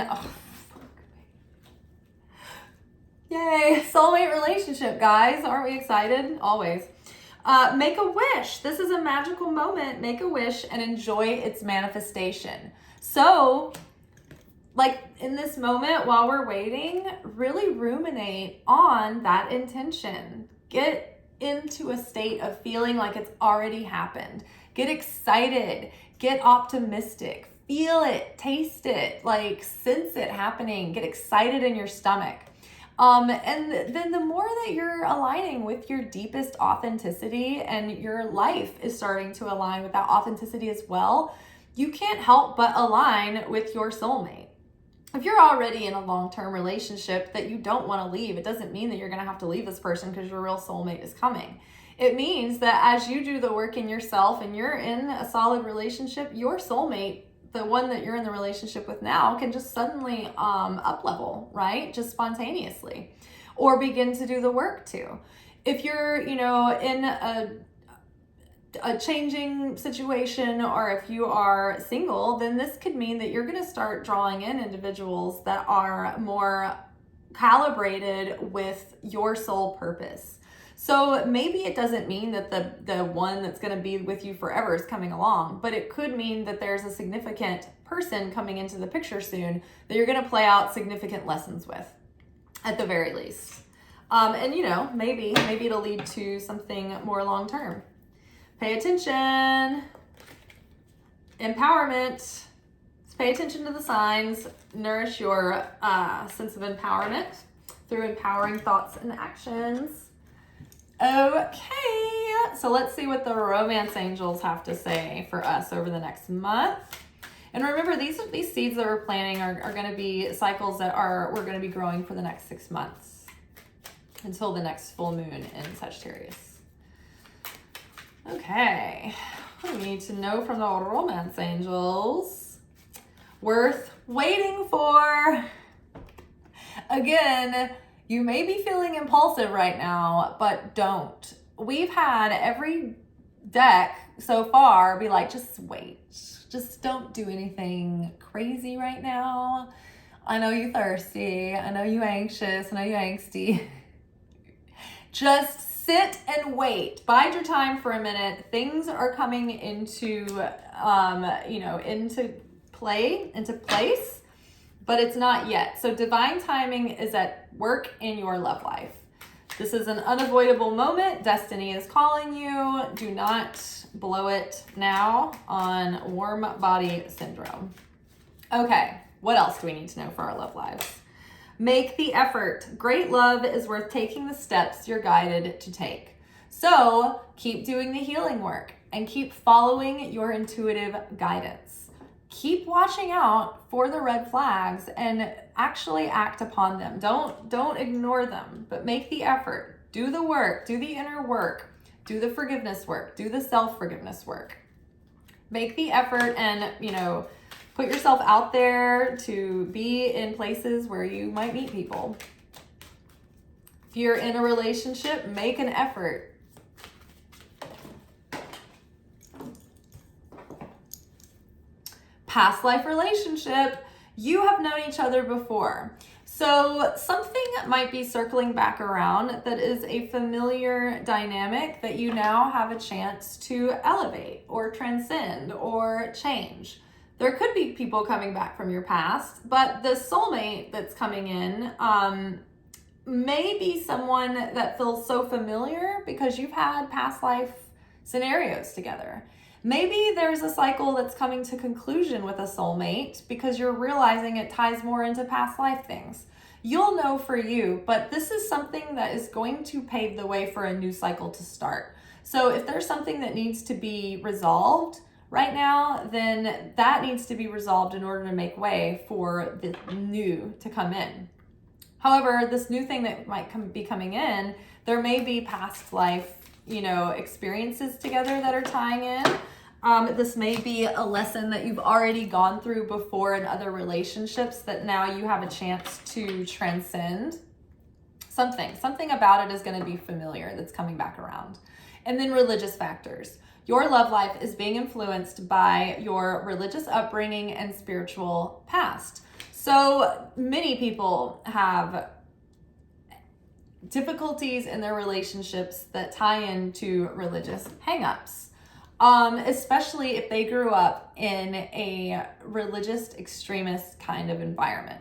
yay, soulmate relationship, guys. Aren't we excited? Always. Make a wish. This is a magical moment. Make a wish and enjoy its manifestation. So, like in this moment while we're waiting, really ruminate on that intention. Get into a state of feeling like it's already happened. Get excited. Get optimistic. Feel it. Taste it. Like sense it happening. Get excited in your stomach. And then the more that you're aligning with your deepest authenticity and your life is starting to align with that authenticity as well, you can't help but align with your soulmate. If you're already in a long-term relationship that you don't want to leave, it doesn't mean that you're going to have to leave this person because your real soulmate is coming. It means that as you do the work in yourself and you're in a solid relationship, your soulmate, the one that you're in the relationship with now, can just suddenly up level, right? Just spontaneously, or begin to do the work too. If you're, in a changing situation, or if you are single, then this could mean that you're going to start drawing in individuals that are more calibrated with your soul purpose. So maybe it doesn't mean that the one that's going to be with you forever is coming along, but it could mean that there's a significant person coming into the picture soon that you're going to play out significant lessons with, at the very least. And maybe it'll lead to something more long-term. Pay attention. Empowerment. Pay attention to the signs. Nourish your sense of empowerment through empowering thoughts and actions. Okay, so let's see what the romance angels have to say for us over the next month. And remember, these seeds that we're planting are going to be cycles that we're going to be growing for the next 6 months until the next full moon in Sagittarius. Okay, what do we need to know from the romance angels? Worth waiting for. Again, you may be feeling impulsive right now, but don't. We've had every deck so far be like, just wait. Just don't do anything crazy right now. I know you're thirsty. I know you're anxious. I know you're angsty. Just sit and wait. Bide your time for a minute. Things are coming into place, but it's not yet. So divine timing is at work in your love life. This is an unavoidable moment. Destiny is calling you. Do not blow it now on warm body syndrome. Okay, what else do we need to know for our love lives? Make the effort. Great love is worth taking the steps you're guided to take. So keep doing the healing work and keep following your intuitive guidance. Keep watching out for the red flags and actually act upon them. Don't ignore them, but make the effort. Do the work, do the inner work, do the forgiveness work, do the self-forgiveness work. Make the effort and, put yourself out there to be in places where you might meet people. If you're in a relationship, make an effort. Past life relationship, you have known each other before. So something might be circling back around that is a familiar dynamic that you now have a chance to elevate or transcend or change. There could be people coming back from your past, but the soulmate that's coming in may be someone that feels so familiar because you've had past life scenarios together. Maybe there's a cycle that's coming to conclusion with a soulmate because you're realizing it ties more into past life things. You'll know for you, but this is something that is going to pave the way for a new cycle to start. So if there's something that needs to be resolved right now, then that needs to be resolved in order to make way for the new to come in. However, this new thing that might be coming in, there may be past life, experiences together that are tying in. This may be a lesson that you've already gone through before in other relationships that now you have a chance to transcend. Something about it is going to be familiar that's coming back around. And then religious factors. Your love life is being influenced by your religious upbringing and spiritual past. So many people have difficulties in their relationships that tie into religious hangups, especially if they grew up in a religious extremist kind of environment.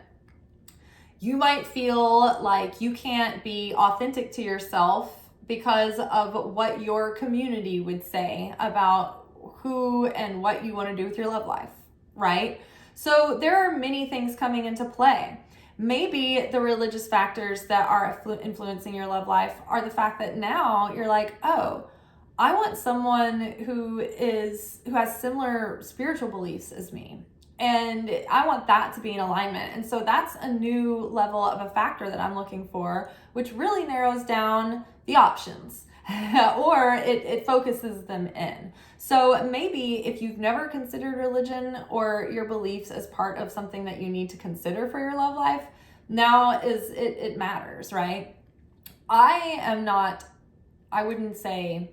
You might feel like you can't be authentic to yourself because of what your community would say about who and what you want to do with your love life, right? So there are many things coming into play. Maybe the religious factors that are influencing your love life are the fact that now you're like, oh, I want someone who has similar spiritual beliefs as me. And I want that to be in alignment. And so that's a new level of a factor that I'm looking for, which really narrows down the options or it focuses them in. So maybe if you've never considered religion or your beliefs as part of something that you need to consider for your love life, now it matters, right? I wouldn't say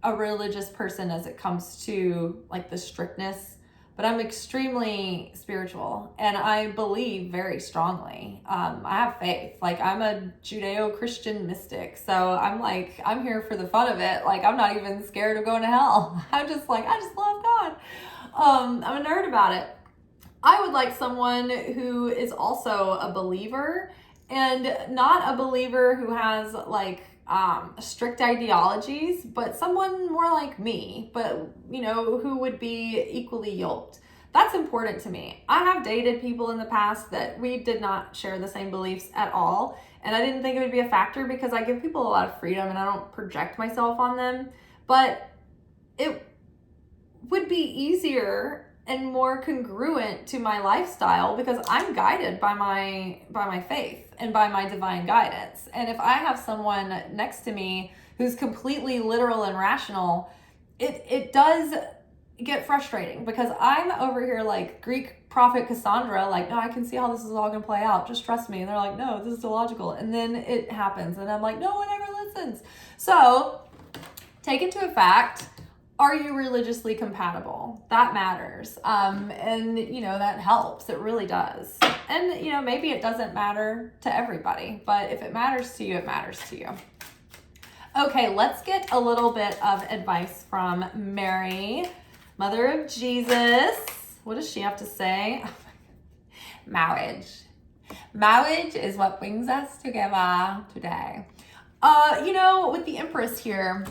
a religious person as it comes to like the strictness, but I'm extremely spiritual and I believe very strongly. I have faith. Like I'm a Judeo-Christian mystic. So I'm here for the fun of it. Like I'm not even scared of going to hell. I just love God. I'm a nerd about it. I would like someone who is also a believer and not a believer who has like strict ideologies, but someone more like me, but who would be equally yoked. That's important to me. I have dated people in the past that we did not share the same beliefs at all, and I didn't think it would be a factor because I give people a lot of freedom and I don't project myself on them, but it would be easier and more congruent to my lifestyle because I'm guided by my faith and by my divine guidance. And if I have someone next to me who's completely literal and rational, it does get frustrating because I'm over here like Greek prophet Cassandra, like, no, I can see how this is all gonna play out. Just trust me. And they're like, no, this is illogical. And then it happens. And I'm like, no one ever listens. So take into fact, are you religiously compatible? That matters. And that helps. It really does. And, maybe it doesn't matter to everybody, but if it matters to you, it matters to you. Okay, let's get a little bit of advice from Mary, Mother of Jesus. What does she have to say? Marriage. Marriage is what brings us together today. With the Empress here,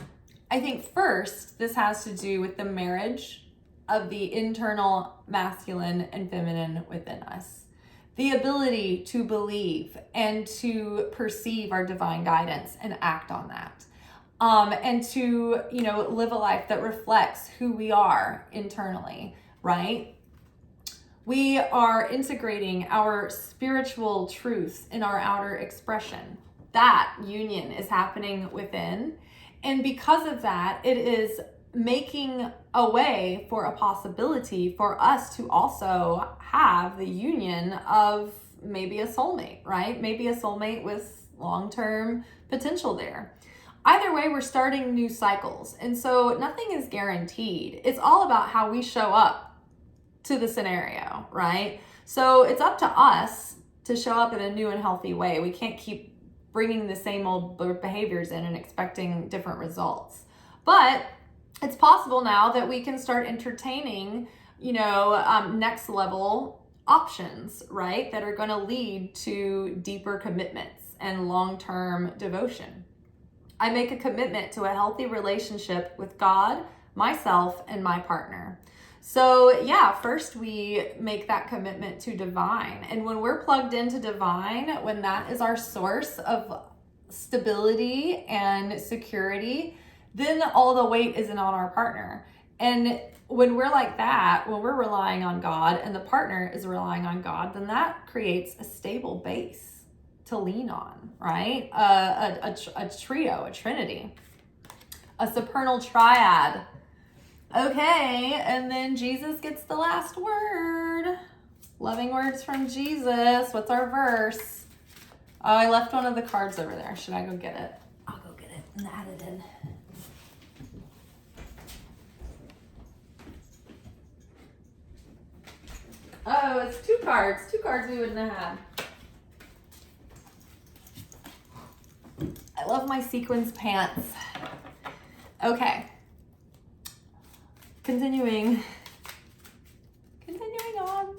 I think first, this has to do with the marriage of the internal masculine and feminine within us. The ability to believe and to perceive our divine guidance and act on that. And to, live a life that reflects who we are internally, right? We are integrating our spiritual truths in our outer expression. That union is happening within. And because of that, it is making a way for a possibility for us to also have the union of maybe a soulmate, right? Maybe a soulmate with long-term potential there. Either way, we're starting new cycles. And so nothing is guaranteed. It's all about how we show up to the scenario, right? So it's up to us to show up in a new and healthy way. We can't keep bringing the same old behaviors in and expecting different results. But it's possible now that we can start entertaining, next level options, right? That are going to lead to deeper commitments and long-term devotion. I make a commitment to a healthy relationship with God, myself, and my partner. So first we make that commitment to divine. And when we're plugged into divine, when that is our source of stability and security, then all the weight isn't on our partner. And when we're like that, when we're relying on God and the partner is relying on God, then that creates a stable base to lean on, right? A trio, a trinity, a supernal triad. Okay, and then Jesus gets the last word. Loving words from Jesus. What's our verse? Oh, I left one of the cards over there. Should I go get it? I'll go get it and add it in. Oh, it's two cards. Two cards we wouldn't have had. I love my sequins pants. Okay. Continuing on.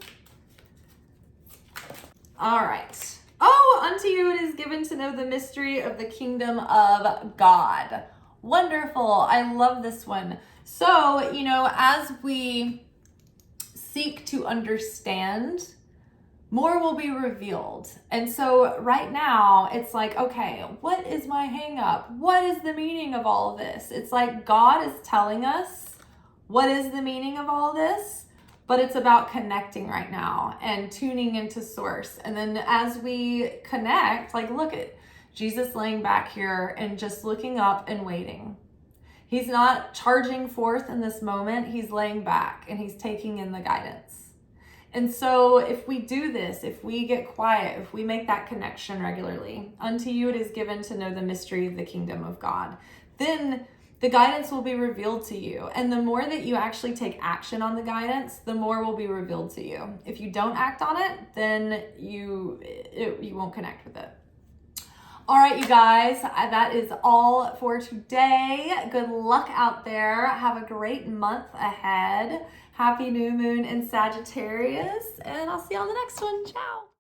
All right. Oh, unto you it is given to know the mystery of the kingdom of God. Wonderful. I love this one. So, as we seek to understand, more will be revealed. And so right now it's like, okay, what is my hang up? What is the meaning of all of this? It's like God is telling us what is the meaning of all this, but it's about connecting right now and tuning into source. And then as we connect, like look at Jesus laying back here and just looking up and waiting. He's not charging forth in this moment. He's laying back and he's taking in the guidance. And so if we do this, if we get quiet, if we make that connection regularly, unto you it is given to know the mystery of the kingdom of God, then the guidance will be revealed to you. And the more that you actually take action on the guidance, the more will be revealed to you. If you don't act on it, then you won't connect with it. All right, you guys, that is all for today. Good luck out there. Have a great month ahead. Happy new moon in Sagittarius, and I'll see you on the next one. Ciao.